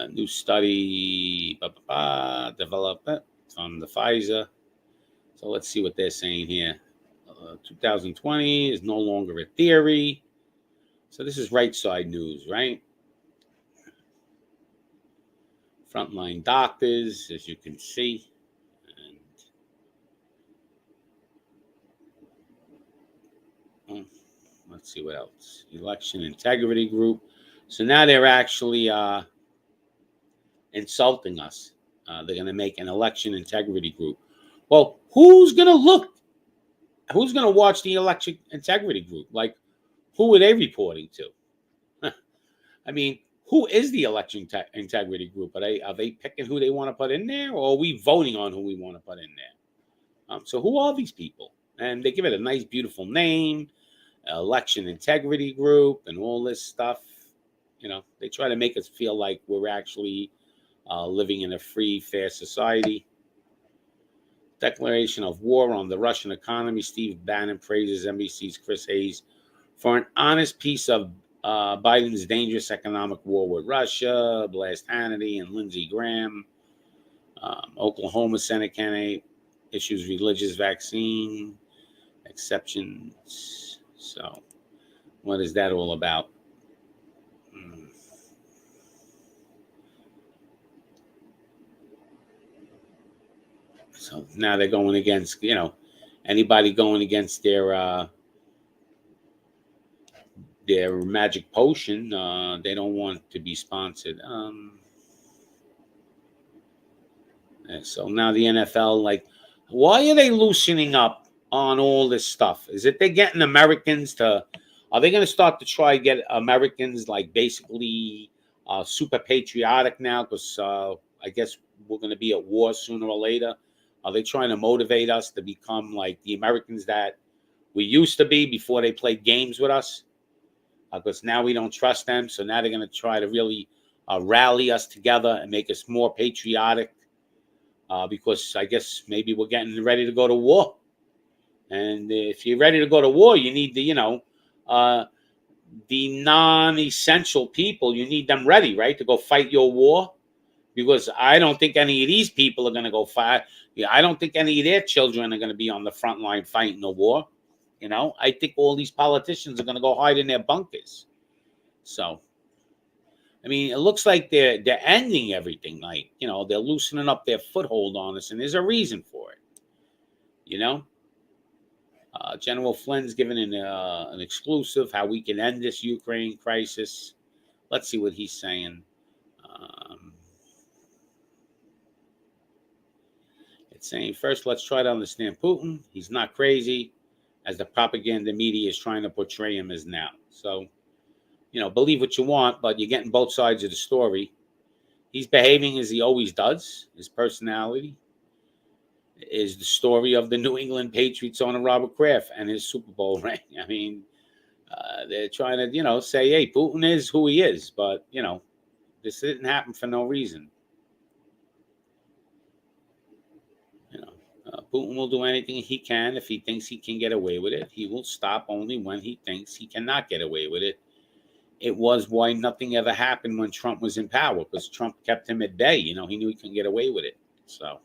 New study developed from the Pfizer. So let's see what they're saying here. 2020 is no longer a theory. So this is right side news, right? Frontline doctors, as you can see. And let's see what else. Election Integrity Group. So now they're actually insulting us. They're going to make an Election Integrity Group. Well, who's going to look? Who's going to watch the Election Integrity Group? Like, who are they reporting to? I mean, who is the Election Integrity Group? Are they picking who they want to put in there, or are we voting on who we want to put in there? So who are these people? And they give it a nice, beautiful name, Election Integrity Group, and all this stuff. They try to make us feel like we're actually living in a free, fair society. Declaration of war on the Russian economy. Steve Bannon praises NBC's Chris Hayes for an honest piece of Biden's dangerous economic war with Russia. Blast Hannity and Lindsey Graham. Oklahoma Senate candidate issues religious vaccine exceptions. So what is that all about? So now they're going against, anybody going against their magic potion. They don't want to be sponsored. So now the NFL, like, why are they loosening up on all this stuff? Is it they're getting Americans to? Are they going to start to try to get Americans like basically super patriotic now? Because I guess we're going to be at war sooner or later. Are they trying to motivate us to become like the Americans that we used to be before they played games with us? Because now we don't trust them. So now they're going to try to really rally us together and make us more patriotic. Because I guess maybe we're getting ready to go to war. And if you're ready to go to war, you need the non-essential people, you need them ready, right, to go fight your war. Because I don't think any of these people are going to go fight. I don't think any of their children are going to be on the front line fighting the war. I think all these politicians are going to go hide in their bunkers. So, I mean, it looks like they're ending everything. Like, they're loosening up their foothold on us, and there's a reason for it. General Flynn's given an exclusive how we can end this Ukraine crisis. Let's see what he's saying. It's saying, first, let's try to understand Putin. He's not crazy, as the propaganda media is trying to portray him as now. So, believe what you want, but you're getting both sides of the story. He's behaving as he always does. His personality is the story of the New England Patriots owner Robert Kraft and his Super Bowl ring. I mean, they're trying to, say, hey, Putin is who he is. But, this didn't happen for no reason. Putin will do anything he can if he thinks he can get away with it. He will stop only when he thinks he cannot get away with it. It was why nothing ever happened when Trump was in power, because Trump kept him at bay. He knew he couldn't get away with it. So,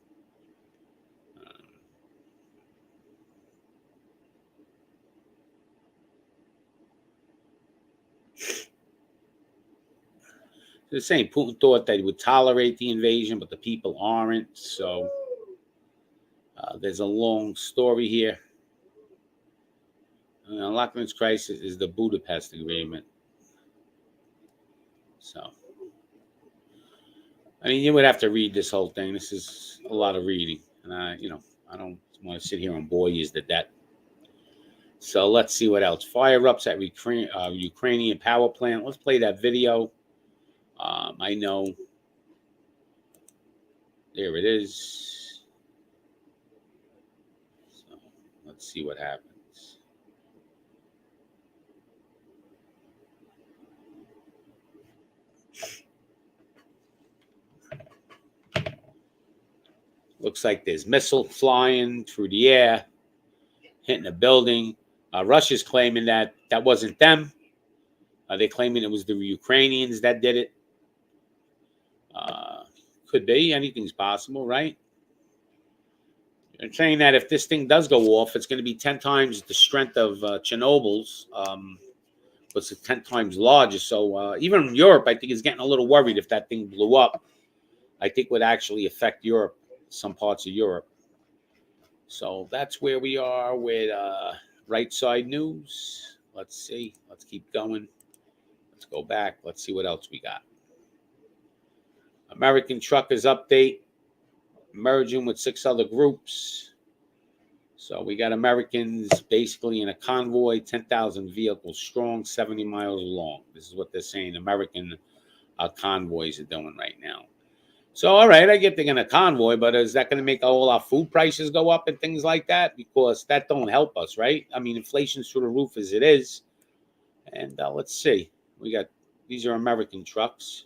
the same. Putin thought that he would tolerate the invasion, but the people aren't. So, there's a long story here. Lachlan's crisis is the Budapest Agreement. So, you would have to read this whole thing. This is a lot of reading, and I don't want to sit here and bore you to death. So let's see what else. Fire-ups at Ukrainian power plant. Let's play that video. I know. There it is. So let's see what happens. Looks like there's missile flying through the air, hitting a building. Russia's claiming that wasn't them. They're claiming it was the Ukrainians that did it. Could be. Anything's possible, right? They're saying that if this thing does go off, it's going to be 10 times the strength of Chernobyl's. But it's 10 times larger. So even Europe, I think, is getting a little worried if that thing blew up. I think would actually affect Europe, some parts of Europe. So that's where we are with Right Side News. Let's see. Let's keep going. Let's go back. Let's see what else we got. American truckers update, merging with 6 other groups. So we got Americans basically in a convoy, 10,000 vehicles strong, 70 miles long. This is what they're saying American convoys are doing right now. So, all right, I get they're going to convoy, but is that going to make all our food prices go up and things like that? Because that don't help us, right? Inflation's through the roof as it is. And let's see. These are American trucks.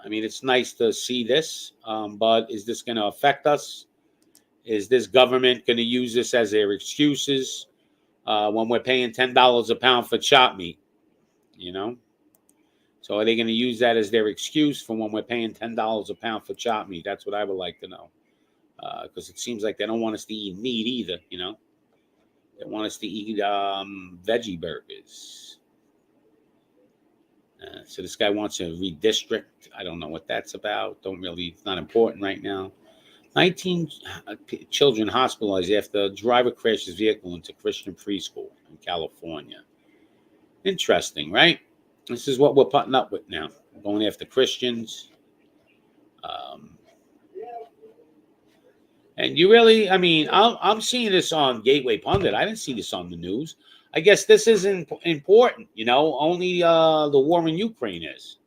It's nice to see this, but is this going to affect us? Is this government going to use this as their excuses when we're paying $10 a pound for chop meat? So are they going to use that as their excuse for when we're paying $10 a pound for chop meat? That's what I would like to know. Because it seems like they don't want us to eat meat either, They want us to eat veggie burgers. So this guy wants to redistrict. I don't know what that's about. It's not important right now. 19 children hospitalized after a driver crashed his vehicle into Christian preschool in California. Interesting, right? This is what we're putting up with now. We're going after Christians. And you really, I'm seeing this on Gateway Pundit. I didn't see this on the news. I guess this isn't important, only the war in Ukraine is.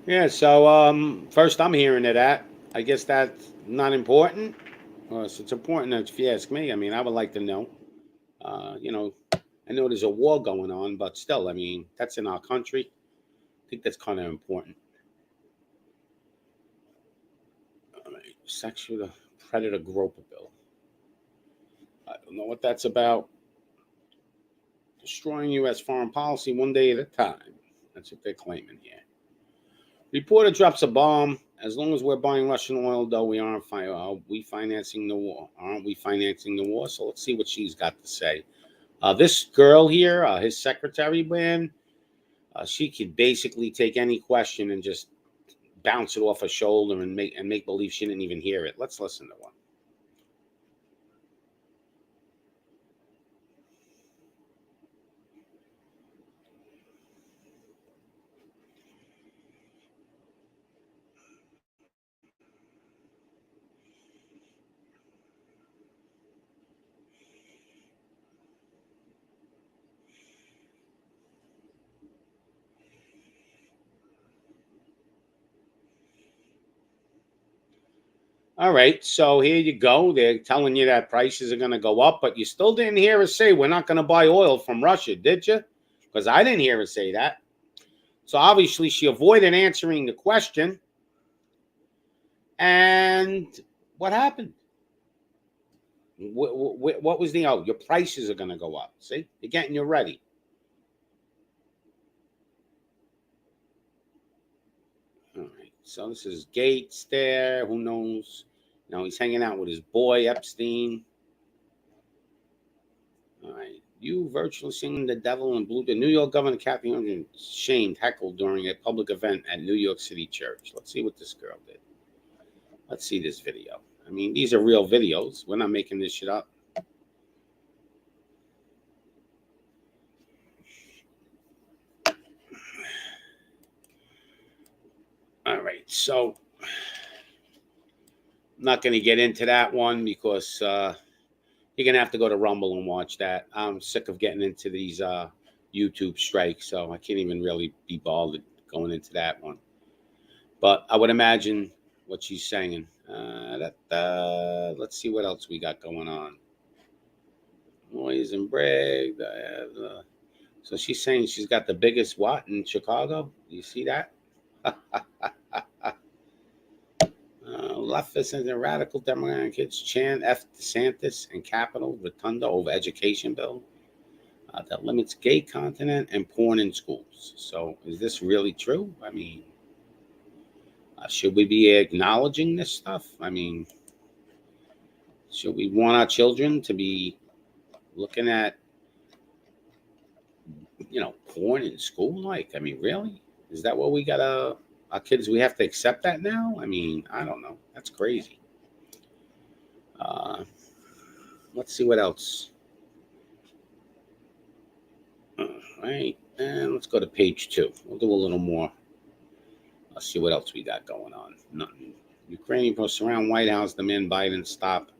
Yeah, so first I'm hearing of that. I guess that's not important. Well, it's important if you ask me. I would like to know. I know there's a war going on, but still, I mean, that's in our country. I think that's kind of important. All right, sexual predator groper bill. I don't know what that's about. Destroying U.S. foreign policy one day at a time. That's what they're claiming here. Reporter drops a bomb. As long as we're buying Russian oil, though, we aren't we financing the war. Aren't we financing the war? So let's see what she's got to say. This girl here, his secretary, man, she could basically take any question and just bounce it off her shoulder and make believe she didn't even hear it. Let's listen to one. All right, so here you go. They're telling you that prices are going to go up, but you still didn't hear us say we're not going to buy oil from Russia, did you? Because I didn't hear her say that. So obviously she avoided answering the question. And what happened? What was the, your prices are going to go up. See, you're getting you ready. All right, so this is Gates there. Who knows? You know, he's hanging out with his boy Epstein. All right, you virtually singing the devil in blue. The New York Governor Kathy Hochul shamed, heckled during a public event at New York City church. Let's see what this girl did. Let's see this video. I mean, these are real videos. We're not making this shit up. All right, so I'm not going to get into that one because you're going to have to go to Rumble and watch that. I'm sick of getting into these YouTube strikes, so I can't even really be bothered going into that one. But I would imagine what she's saying. Let's see what else we got going on. Noise and brag. So she's saying she's got the biggest what in Chicago? Do you see that? Leftists and the radical Democratic kids chant F. DeSantis and Capitol Rotunda over education bill that limits gay content and porn in schools. So is this really true? I mean, should we be acknowledging this stuff? I mean, should we want our children to be looking at, porn in school? Like, I mean, really? Is that what we gotta, our kids, we have to accept that now? I mean, I don't know. That's crazy. Let's see what else. All right. And let's go to page 2. We'll do a little more. Let's see what else we got going on. Nothing. Ukrainian posts surround White House, demand Biden stop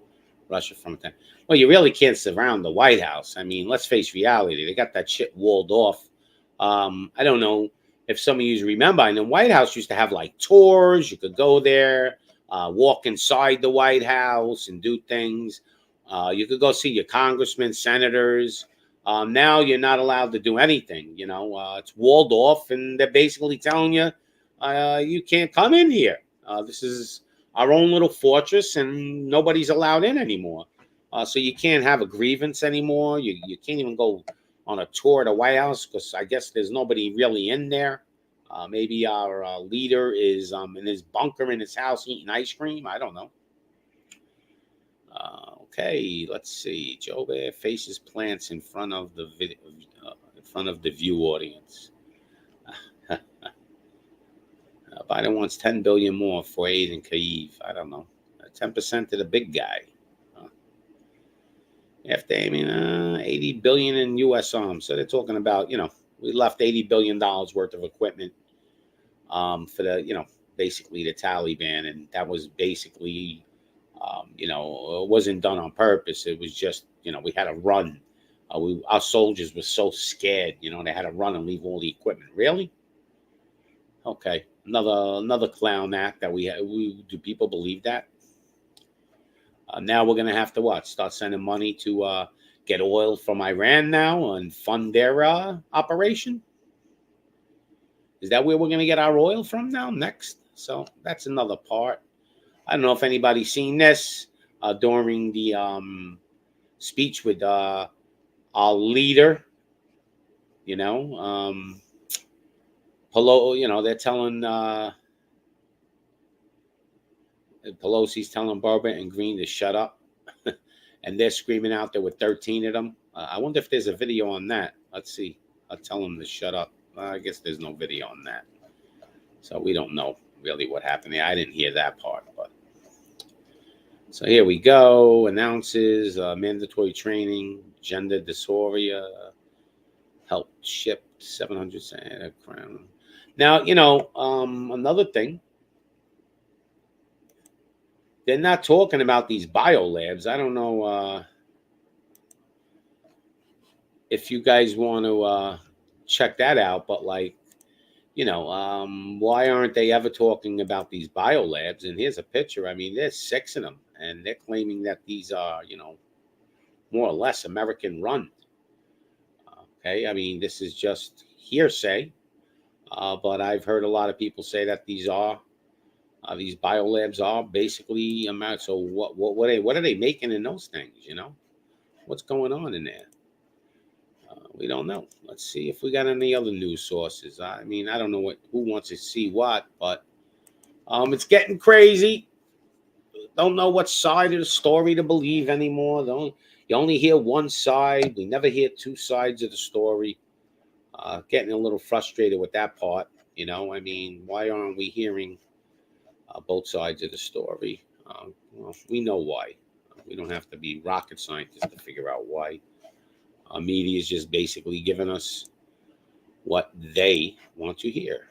Russia from attacking. Well, you really can't surround the White House. I mean, let's face reality. They got that shit walled off. I don't know if some of you remember. I know White House used to have like tours. You could go there, walk inside the White House and do things. You could go see your congressmen, senators. Now you're not allowed to do anything. It's walled off, and they're basically telling you, you can't come in here. This is our own little fortress, and nobody's allowed in anymore. So you can't have a grievance anymore. You can't even go on a tour of the White House because I guess there's nobody really in there. Maybe our leader is in his bunker in his house eating ice cream. I don't know. Okay, let's see. Joe Bear faces plants in front of the view audience. Biden wants $10 billion more for aid in Kyiv. I don't know. 10% to the big guy. After aiming $80 billion in U.S. arms, so they're talking about we left $80 billion worth of equipment for the basically the Taliban, and that was basically it wasn't done on purpose. It was just we had to run. Our soldiers were so scared, they had to run and leave all the equipment. Really? Okay, another clown act that we do. People believe that? Now we're gonna have to start sending money to get oil from Iran now and fund their operation? Is that where we're going to get our oil from now next? So that's another part. I don't know if anybody's seen this during the speech with our leader. You know, they're telling Pelosi's telling Barbara and Green to shut up, and they're screaming out there with 13 of them. I wonder if there's a video on that. Let's see. I'll tell them to shut up. I guess there's no video on that, so we don't know really what happened there. I didn't hear that part, but so here we go. Announces mandatory training, gender dysphoria, help ship 700 Santa crown. Now, another thing, they're not talking about these biolabs. I don't know if you guys want to check that out, but why aren't they ever talking about these biolabs? And here's a picture. I mean, there's 6 of them, and they're claiming that these are, more or less American run. Okay, I mean, this is just hearsay, but I've heard a lot of people say that these biolabs are basically American. So what are they making in those things? What's going on in there? We don't know. Let's see if we got any other news sources. I mean, I don't know who wants to see what, but it's getting crazy. Don't know what side of the story to believe anymore. You only hear one side. We never hear 2 sides of the story. Getting a little frustrated with that part. I mean, why aren't we hearing both sides of the story? Well, we know why. We don't have to be rocket scientists to figure out why. Media is just basically giving us what they want to hear.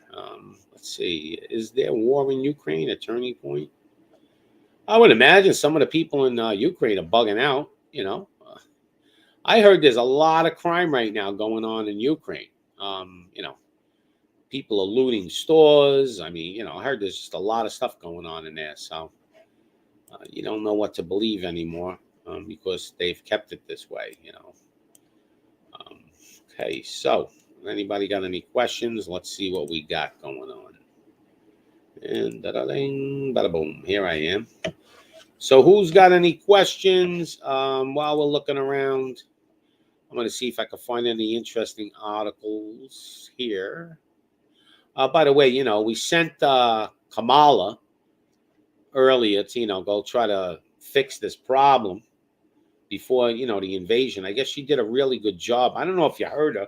Let's see. Is there war in Ukraine a turning point? I would imagine some of the people in Ukraine are bugging out. I heard there's a lot of crime right now going on in Ukraine. People are looting stores. I mean, I heard there's just a lot of stuff going on in there. So you don't know what to believe anymore because they've kept it this way. Okay, so anybody got any questions? Let's see what we got going on. And da-da-ding, bada-boom, here I am. So who's got any questions while we're looking around? I'm going to see if I can find any interesting articles here. By the way, we sent Kamala earlier to, go try to fix this problem before, the invasion. I guess she did a really good job. I don't know if you heard her,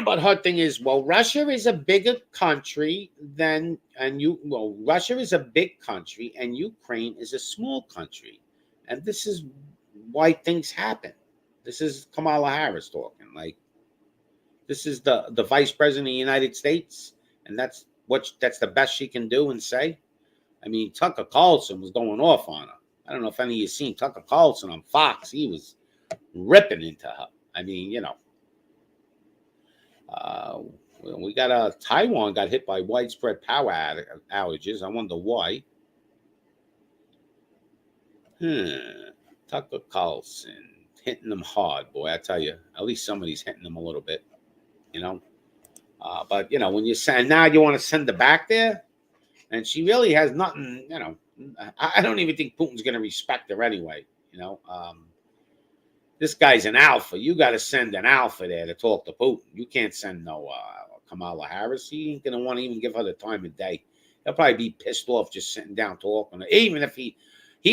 but her thing is, Russia is a bigger country Russia is a big country and Ukraine is a small country. And this is why things happen. This is Kamala Harris talking. This is the vice president of the United States, and that's the best she can do and say. I mean, Tucker Carlson was going off on her. I don't know if any of you seen Tucker Carlson on Fox. He was ripping into her. I mean, we got Taiwan got hit by widespread power outages. I wonder why. Tucker Carlson hitting them hard, boy. I tell you, at least somebody's hitting them a little bit. But when you send, now you want to send her back there, and she really has nothing. I don't even think Putin's going to respect her anyway. This guy's an alpha. You got to send an alpha there to talk to Putin. You can't send no Kamala Harris. He ain't going to want to even give her the time of day. He'll probably be pissed off just sitting down talking. Even if he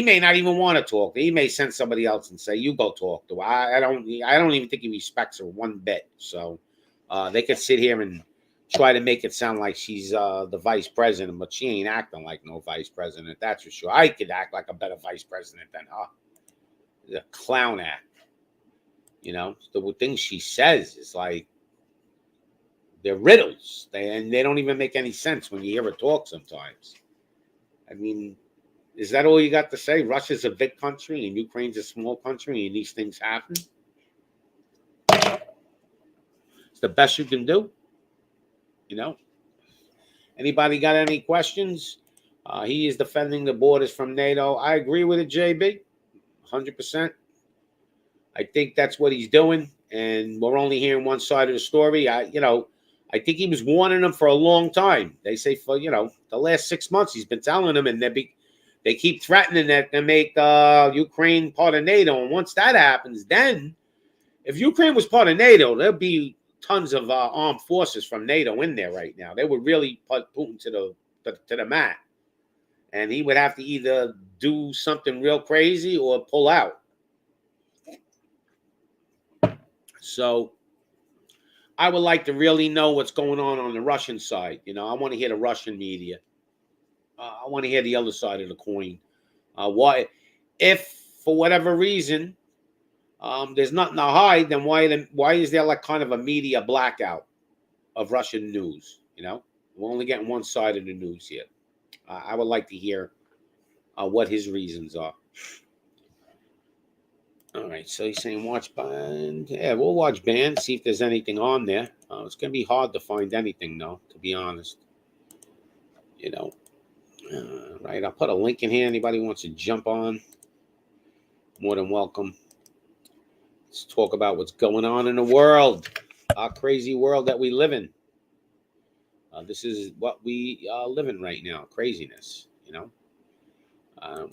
may not even want to talk. He may send somebody else and say, "You go talk to her." I don't even think he respects her one bit. So they could sit here and try to make it sound like she's the vice president, but she ain't acting like no vice president. That's for sure. I could act like a better vice president than her. The clown act. The things she says is like they're riddles. They don't even make any sense when you hear her talk sometimes. I mean, is that all you got to say? Russia's a big country and Ukraine's a small country and these things happen? It's the best you can do. Anybody got any questions? He is defending the borders from NATO. I agree with it, JB, 100%. I think that's what he's doing, and we're only hearing one side of the story. I think he was warning them for a long time. They say for the last 6 months he's been telling them, and they keep threatening that they make Ukraine part of NATO. And once that happens, then if Ukraine was part of NATO, there'd be tons of armed forces from NATO in there right now. They would really put Putin to the mat, and he would have to either do something real crazy or pull out. So I would like to really know what's going on the Russian side. I want to hear the Russian media. I want to hear the other side of the coin. Why, if for whatever reason there's nothing to hide, then why is there like kind of a media blackout of Russian news? We're only getting one side of the news here. I would like to hear what his reasons are. All right, so he's saying watch band. Yeah, we'll watch band, see if there's anything on there. It's going to be hard to find anything, though, to be honest. Right, I'll put a link in here. Anybody wants to jump on, more than welcome. Let's talk about what's going on in the world, our crazy world that we live in. This is what we live in right now, craziness,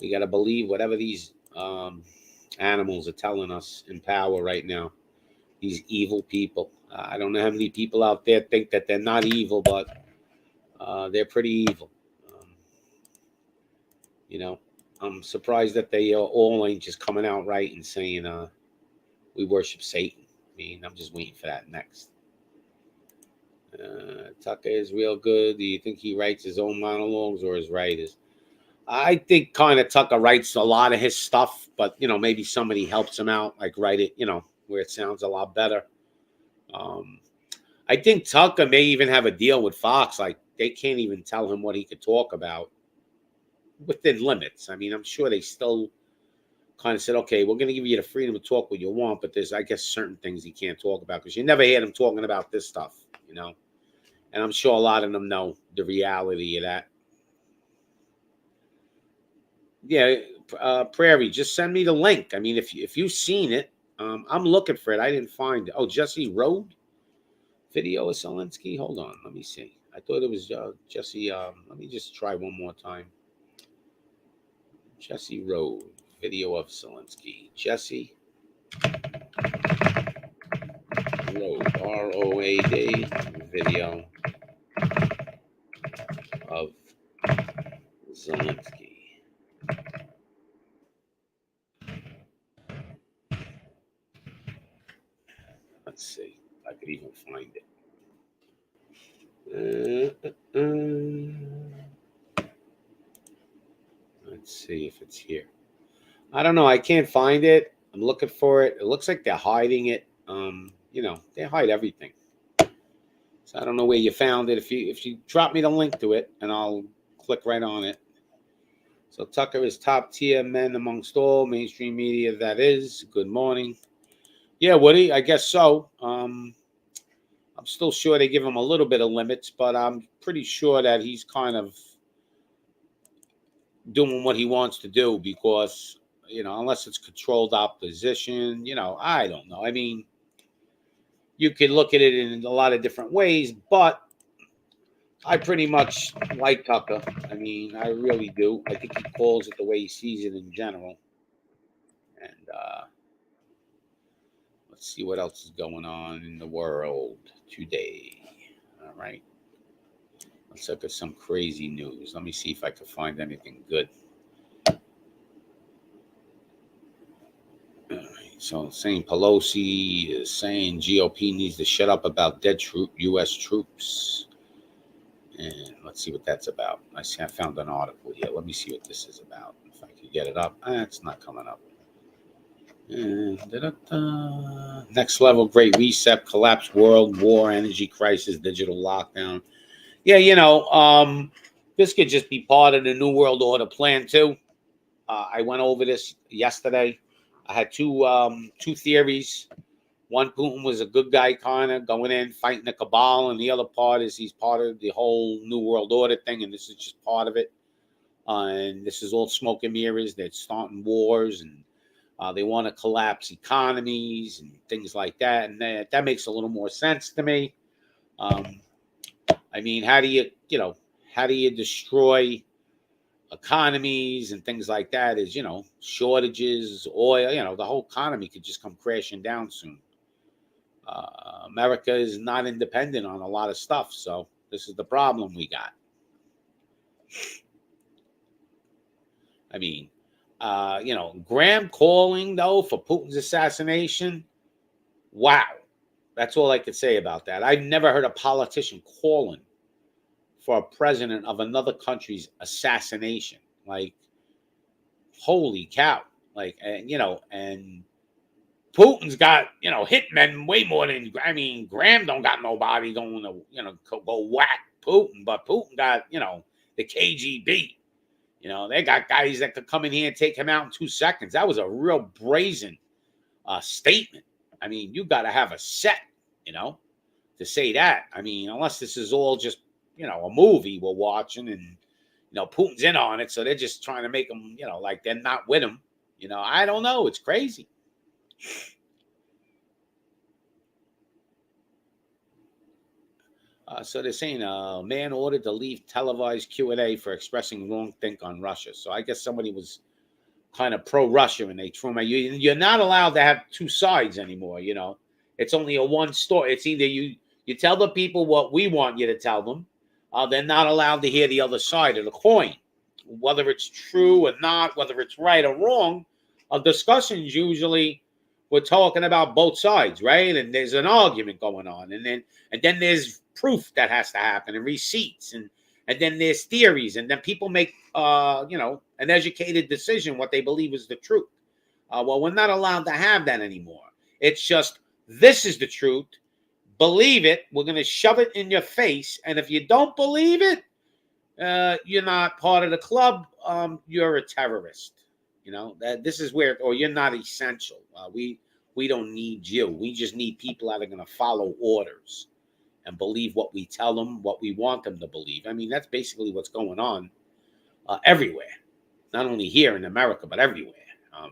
we got to believe whatever these animals are telling us in power right now. These evil people. I don't know how many people out there think that they're not evil, but they're pretty evil. I'm surprised that they all ain't just coming out right and saying we worship Satan. I'm just waiting for that next. Tucker is real good. Do you think he writes his own monologues or his writers? I think kind of Tucker writes a lot of his stuff, but maybe somebody helps him out, like write it, where it sounds a lot better. I think Tucker may even have a deal with Fox, like they can't even tell him what he could talk about within limits. I'm sure they still kind of said, okay, we're going to give you the freedom to talk what you want, but there's, I guess, certain things he can't talk about because you never hear him talking about this stuff, and I'm sure a lot of them know the reality of that. Yeah, Prairie, just send me the link. If you've seen it, I'm looking for it. I didn't find it. Oh, Jesse Road video of Zelensky. Hold on, let me see. I thought it was Jesse. Let me just try one more time. Jesse Road video of Zelensky. Jesse Road, ROAD video of Zelensky. Let's see if I could even find it. Let's see if it's here. I don't know. I can't find it. I'm looking for it. It looks like they're hiding it. They hide everything. So I don't know where you found it. If you drop me the link to it, and I'll click right on it. So Tucker is top tier men amongst all mainstream media. That is. Good morning. Yeah, Woody, I guess so. I'm still sure they give him a little bit of limits, but I'm pretty sure that he's kind of doing what he wants to do because, unless it's controlled opposition, I don't know. You could look at it in a lot of different ways, but I pretty much like Tucker. I really do. I think he calls it the way he sees it in general. And let's see what else is going on in the world today. All right. Let's look at some crazy news. Let me see if I can find anything good. All right. So saying Pelosi is saying GOP needs to shut up about dead U.S. troops. And let's see what that's about. I found an article here. Let me see what this is about. If I could get it up. It's not coming up. Next level, great reset, collapse, world war, energy crisis, digital lockdown. Yeah, this could just be part of the New World Order plan too. I went over this yesterday. I had two theories. One, Putin was a good guy, kind of going in, fighting the cabal, and the other part is he's part of the whole New World Order thing, and this is just part of it. And this is all smoke and mirrors. They're starting wars, and They want to collapse economies and things like that, and that makes a little more sense to me. Um, I mean, how do you destroy economies and things like that? Is shortages, oil. The whole economy could just come crashing down soon. America is not independent on a lot of stuff, so this is the problem we got. I mean, Graham calling though for Putin's assassination. Wow, that's all I could say about that. I've never heard a politician calling for a president of another country's assassination. Like, holy cow! Like, and Putin's got hitmen way more than Graham don't got nobody going to go whack Putin, but Putin got the KGB. They got guys that could come in here and take him out in 2 seconds. That was a real brazen statement. I mean, you got to have a set, to say that. I mean, unless this is all just, a movie we're watching and, Putin's in on it. So they're just trying to make him, like they're not with him. I don't know. It's crazy. So they're saying a man ordered to leave televised Q&A for expressing wrong think on Russia. So I guess somebody was kind of pro-Russia and they threw him out. You're not allowed to have two sides anymore, It's only a one story. It's either you tell the people what we want you to tell them. They're not allowed to hear the other side of the coin. Whether it's true or not, whether it's right or wrong, discussions usually we're talking about both sides, right? And there's an argument going on. And then there's proof that has to happen and receipts and then there's theories and then people make an educated decision what they believe is the truth. Well, we're not allowed to have that anymore. It's just this is the truth. Believe it. We're going to shove it in your face, and if you don't believe it, you're not part of the club. You're a terrorist. That this is where, or you're not essential. We don't need you. We just need people that are going to follow orders and believe what we tell them, what we want them to believe. I mean, that's basically what's going on everywhere, not only here in America, but everywhere. All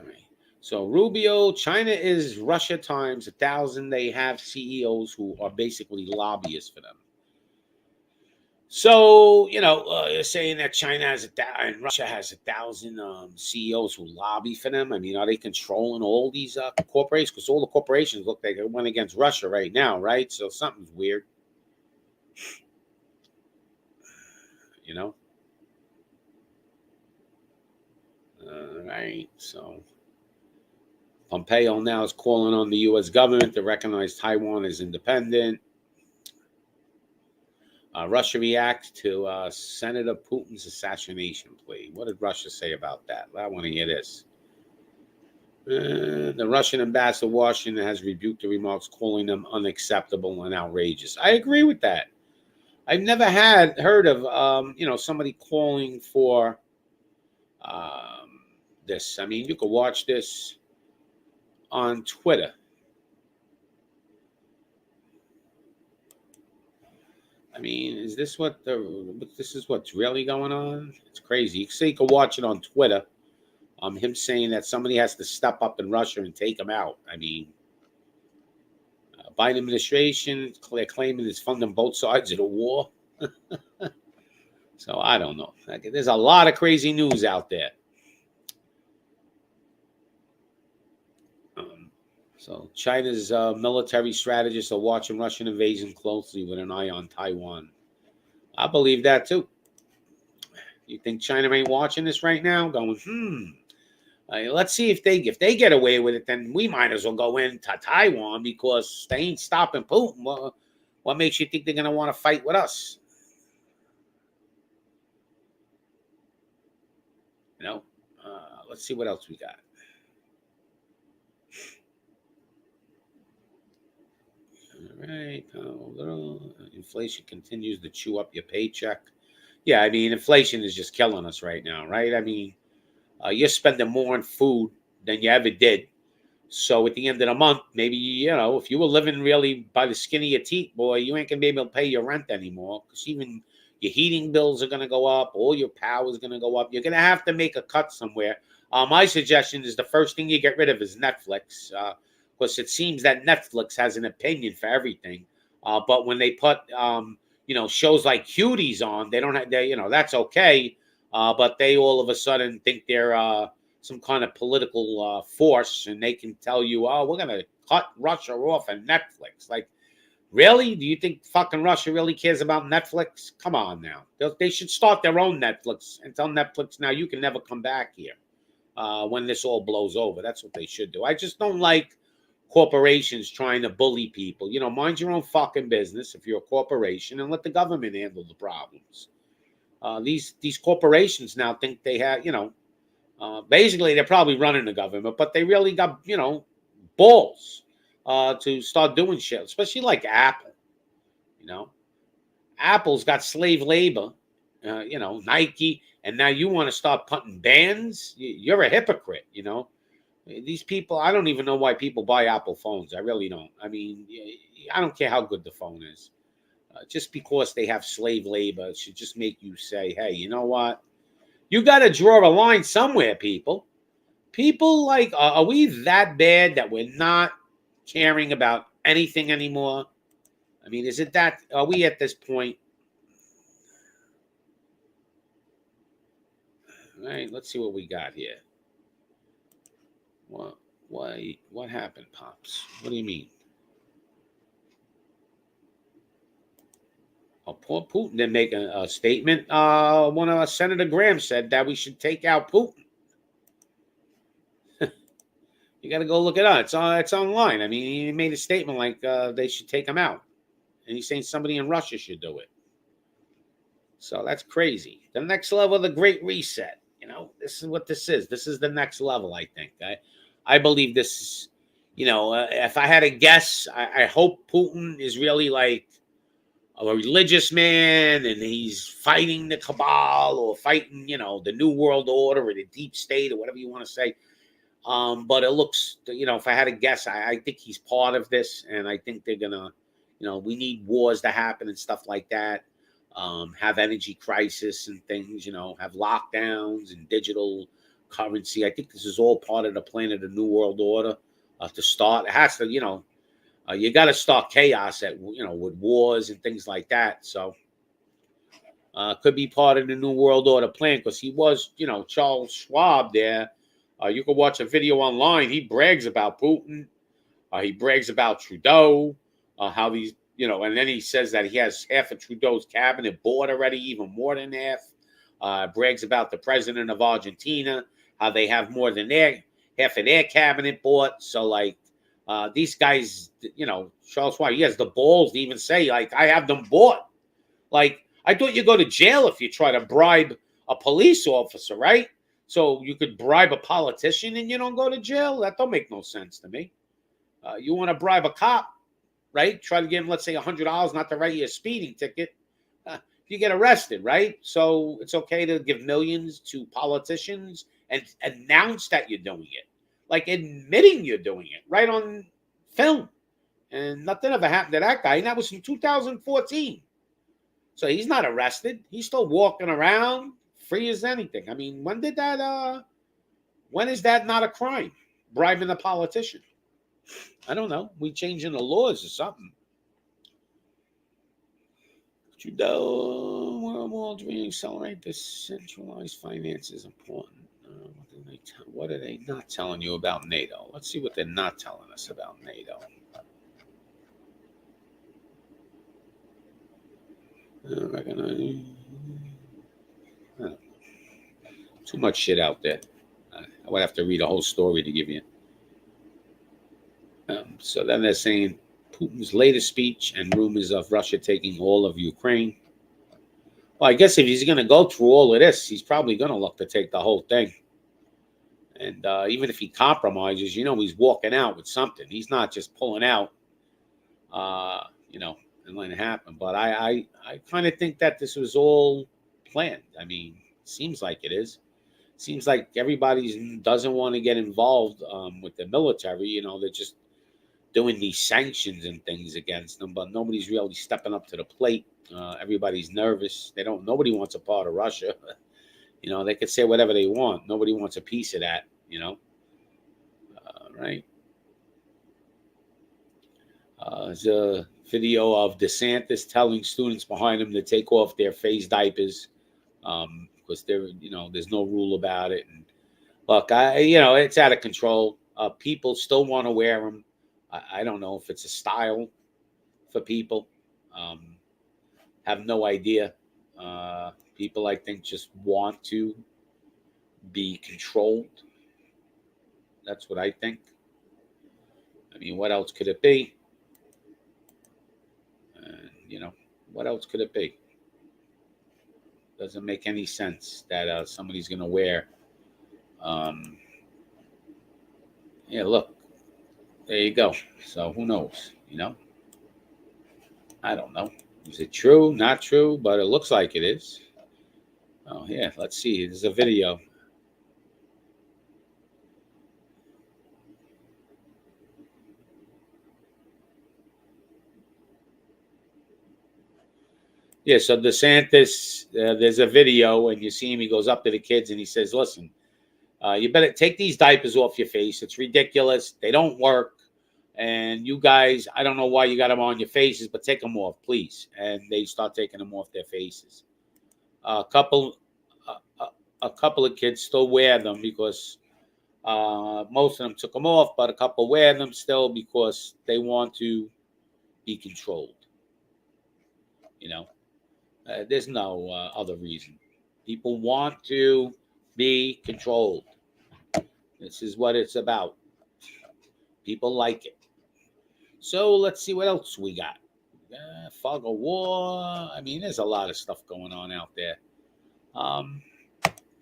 right. So Rubio, China is Russia times 1,000. They have CEOs who are basically lobbyists for them. So, you're saying that China has and Russia has 1,000 CEOs who lobby for them. I mean, are they controlling all these corporations? Because all the corporations look like they went against Russia right now, right? So something's weird. All right. So Pompeo now is calling on the U.S. government to recognize Taiwan as independent. Russia reacts to Senator Putin's assassination plea. What did Russia say about that? I want to hear this. The Russian ambassador to Washington has rebuked the remarks, calling them unacceptable and outrageous. I agree with that. I've never heard of somebody calling for this. I mean, you could watch this on Twitter. I mean, is this this is what's really going on? It's crazy. You can watch it on Twitter. Him saying that somebody has to step up in Russia and take him out. I mean, Biden administration, they're claiming it's funding both sides of the war. So I don't know. There's a lot of crazy news out there. So China's military strategists are watching Russian invasion closely with an eye on Taiwan. I believe that too. You think China ain't watching this right now? Going, let's see if they get away with it, then we might as well go into Taiwan because they ain't stopping Putin. What makes you think they're going to want to fight with us? Let's see what else we got. All right. Inflation continues to chew up your paycheck. Yeah, I mean, inflation is just killing us right now, right? I mean, you're spending more on food than you ever did. So at the end of the month, maybe, if you were living really by the skin of your teeth, boy, you ain't going to be able to pay your rent anymore because even Your heating bills are going to go up. All your power is going to go up. You're going to have to make a cut somewhere. My suggestion is the first thing you get rid of is Netflix, because it seems that Netflix has an opinion for everything. But when they put, shows like Cuties on, they don't have, that's okay. But they all of a sudden think they're some kind of political force, and they can tell you, oh, we're going to cut Russia off of Netflix. Like, really? Do you think fucking Russia really cares about Netflix? Come on now. They should start their own Netflix and tell Netflix, now you can never come back here when this all blows over. That's what they should do. I just don't like corporations trying to bully people. Mind your own fucking business if you're a corporation, and let the government handle the problems. These corporations now think they have, basically they're probably running the government, but they really got, balls to start doing shit, especially like Apple. Apple's got slave labor, Nike, and now you want to start putting bans? You're a hypocrite, These people, I don't even know why people buy Apple phones. I really don't. I mean, I don't care how good the phone is. Just because they have slave labor, it should just make you say, hey, you know what? You got to draw a line somewhere, people. People, like, are we that bad that we're not caring about anything anymore? I mean, is it that, are we at this point? All right, let's see what we got here. What happened, Pops? What do you mean? Oh, poor Putin didn't make a statement. One of Senator Graham said that we should take out Putin. You got to go look it up. It's online. I mean, he made a statement like they should take him out, and he's saying somebody in Russia should do it. So that's crazy. The next level of the Great Reset. This is what this is. This is the next level, I think. I believe this is, if I had to guess, I hope Putin is really like a religious man and he's fighting the cabal or fighting, the New World Order or the deep state or whatever you want to say. But it looks, if I had to guess, I think he's part of this, and I think they're going to, we need wars to happen and stuff like that. Have energy crisis and things, have lockdowns and digital currency. I think this is all part of the plan of the New World Order to start. It has to, you got to start chaos with wars and things like that. So could be part of the New World Order plan, because he was, Charles Schwab there. You can watch a video online. He brags about Putin. He brags about Trudeau, how these, and then he says that he has half of Trudeau's cabinet bought already, even more than half. Brags about the president of Argentina, how they have more than half of their cabinet bought. So, like, these guys, Charles Schwab, he has the balls to even say, like, I have them bought. Like, I thought you go to jail if you try to bribe a police officer, right? So you could bribe a politician and you don't go to jail? That don't make no sense to me. You want to bribe a cop, right? Try to give him, let's say, $100 not to write you a speeding ticket. You get arrested, right? So it's okay to give millions to politicians and announce that you're doing it. Like admitting you're doing it right on film. And nothing ever happened to that guy. And that was in 2014. So he's not arrested. He's still walking around free as anything. I mean, when is that not a crime? Bribing a politician? I don't know. We changing the laws or something. Trudeau, world will accelerate decentralized finance is important. What are they not telling you about NATO? Let's see what they're not telling us about NATO. Too much shit out there. I would have to read a whole story to give you. So then they're saying Putin's latest speech and rumors of Russia taking all of Ukraine. Well, I guess if he's going to go through all of this, he's probably going to look to take the whole thing. And even if he compromises, he's walking out with something. He's not just pulling out, and letting it happen. But I kind of think that this was all planned. I mean, seems like it is. Seems like everybody doesn't want to get involved with the military. doing these sanctions and things against them, but nobody's really stepping up to the plate. Everybody's nervous. Nobody wants a part of Russia. They could say whatever they want. Nobody wants a piece of that, right? There's a video of DeSantis telling students behind him to take off their face diapers, because there's no rule about it. And look, it's out of control. People still want to wear them. I don't know if it's a style for people. Have no idea. People, I think, just want to be controlled. That's what I think. I mean, what else could it be? What else could it be? Doesn't make any sense that somebody's going to wear. Look. There you go. So who knows? I don't know. Is it true? Not true? But it looks like it is. Oh, yeah. Let's see. There's a video. Yeah, so DeSantis, there's a video, and you see him. He goes up to the kids, and he says, listen, you better take these diapers off your face. It's ridiculous. They don't work. And you guys, I don't know why you got them on your faces, but take them off, please. And they start taking them off their faces. A couple of kids still wear them because most of them took them off, but a couple wear them still because they want to be controlled. There's no other reason. People want to be controlled. This is what it's about. People like it. So let's see what else we got. Fog of war. I mean, there's a lot of stuff going on out there.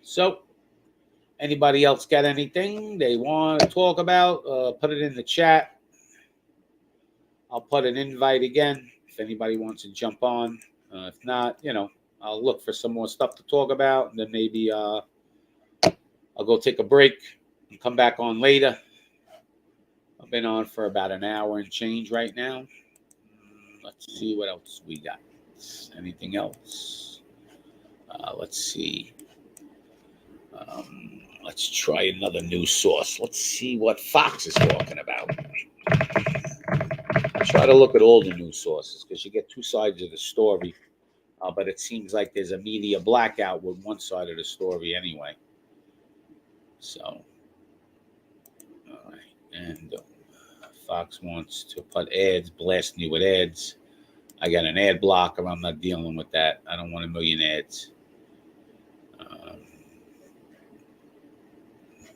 So anybody else got anything they want to talk about? Put it in the chat. I'll put an invite again if anybody wants to jump on. If not, I'll look for some more stuff to talk about, and then maybe I'll go take a break and come back on later. I've been on for about an hour and change right now. Let's see what else we got. Anything else? Let's see. Let's try another news source. Let's see what Fox is talking about. I try to look at all the news sources because you get two sides of the story. But it seems like there's a media blackout with one side of the story anyway. So, all right. And Fox wants to put ads, blast me with ads. I got an ad blocker. I'm not dealing with that. I don't want a million ads.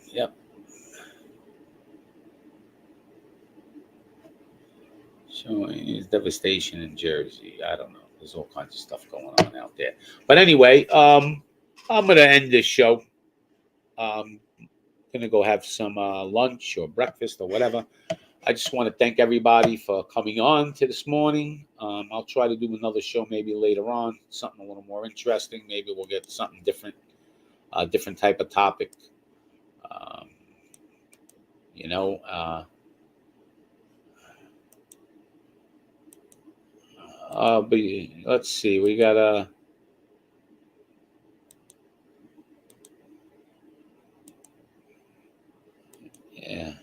Yep. Showing his devastation in Jersey. I don't know. There's all kinds of stuff going on out there. But anyway, I'm going to end this show. I'm going to go have some lunch or breakfast or whatever. I just want to thank everybody for coming on to this morning. I'll try to do another show maybe later on, something a little more interesting. Maybe we'll get something different, different type of topic. But let's see. We got a. Yeah.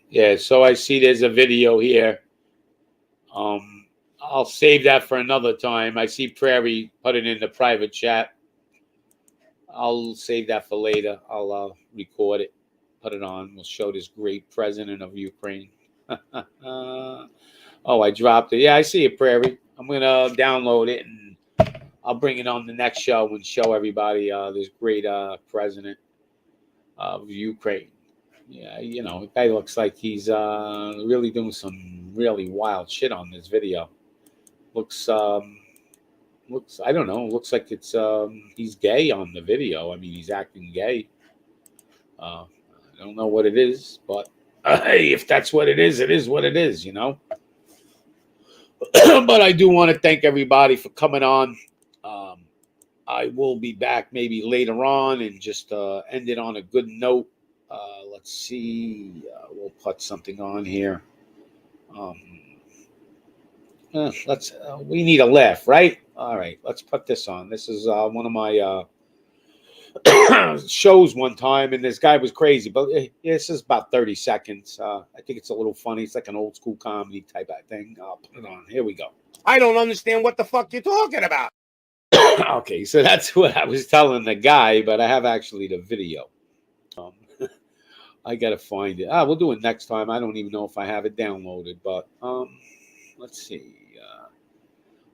Yeah, so I see there's a video here. I'll save that for another time. I see Prairie put it in the private chat. I'll save that for later. I'll record it, put it on. We'll show this great president of Ukraine. Oh, I dropped it. Yeah, I see it, Prairie. I'm going to download it, and I'll bring it on the next show and show everybody this great president of Ukraine. Yeah, the guy looks like he's really doing some really wild shit on this video. Looks, I don't know. Looks like it's he's gay on the video. I mean, he's acting gay. I don't know what it is, but hey, if that's what it is what it is, But I do want to thank everybody for coming on. I will be back maybe later on and just end it on a good note. Let's see. We'll put something on here. We need a laugh, right? All right, let's put this on. This is one of my shows one time, and this guy was crazy, but this is about 30 seconds. I think it's a little funny. It's like an old school comedy type of thing. I'll put it on. Here we go. I don't understand what the fuck you're talking about. Okay, so that's what I was telling the guy, but I have actually the video. I gotta find it. We'll do it next time. I don't even know if I have it downloaded, but let's see.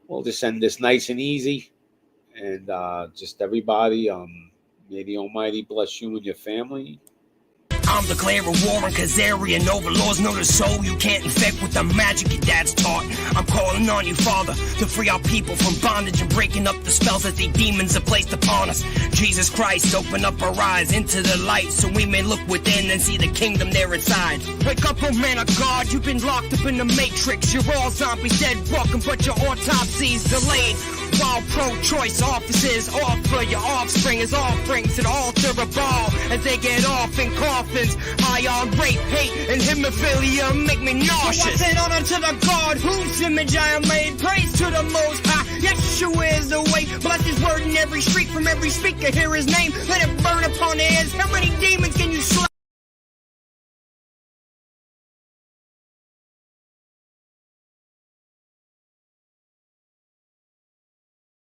We'll just end this nice and easy, and just everybody. May the Almighty bless you and your family. I'm declaring war on Khazarian overlords. Know the soul you can't infect with the magic your dad's taught. I'm calling on you, Father, to free our people from bondage and breaking up the spells that the demons have placed upon us. Jesus Christ, open up our eyes into the light so we may look within and see the kingdom there inside. Wake up, oh man of God, you've been locked up in the matrix. You're all zombies dead, walking, but your autopsy's delayed. While pro-choice offices offer your offspring as offerings to the altar of all as they get off in coffins. High on rape, hate, and hemophilia make me nauseous. So I said honor to the God whose image I am made. Praise to the Most High. Yeshua is the way. Bless His word in every street, from every speaker. Hear His name. Let it burn upon their heads. How many demons can you slay?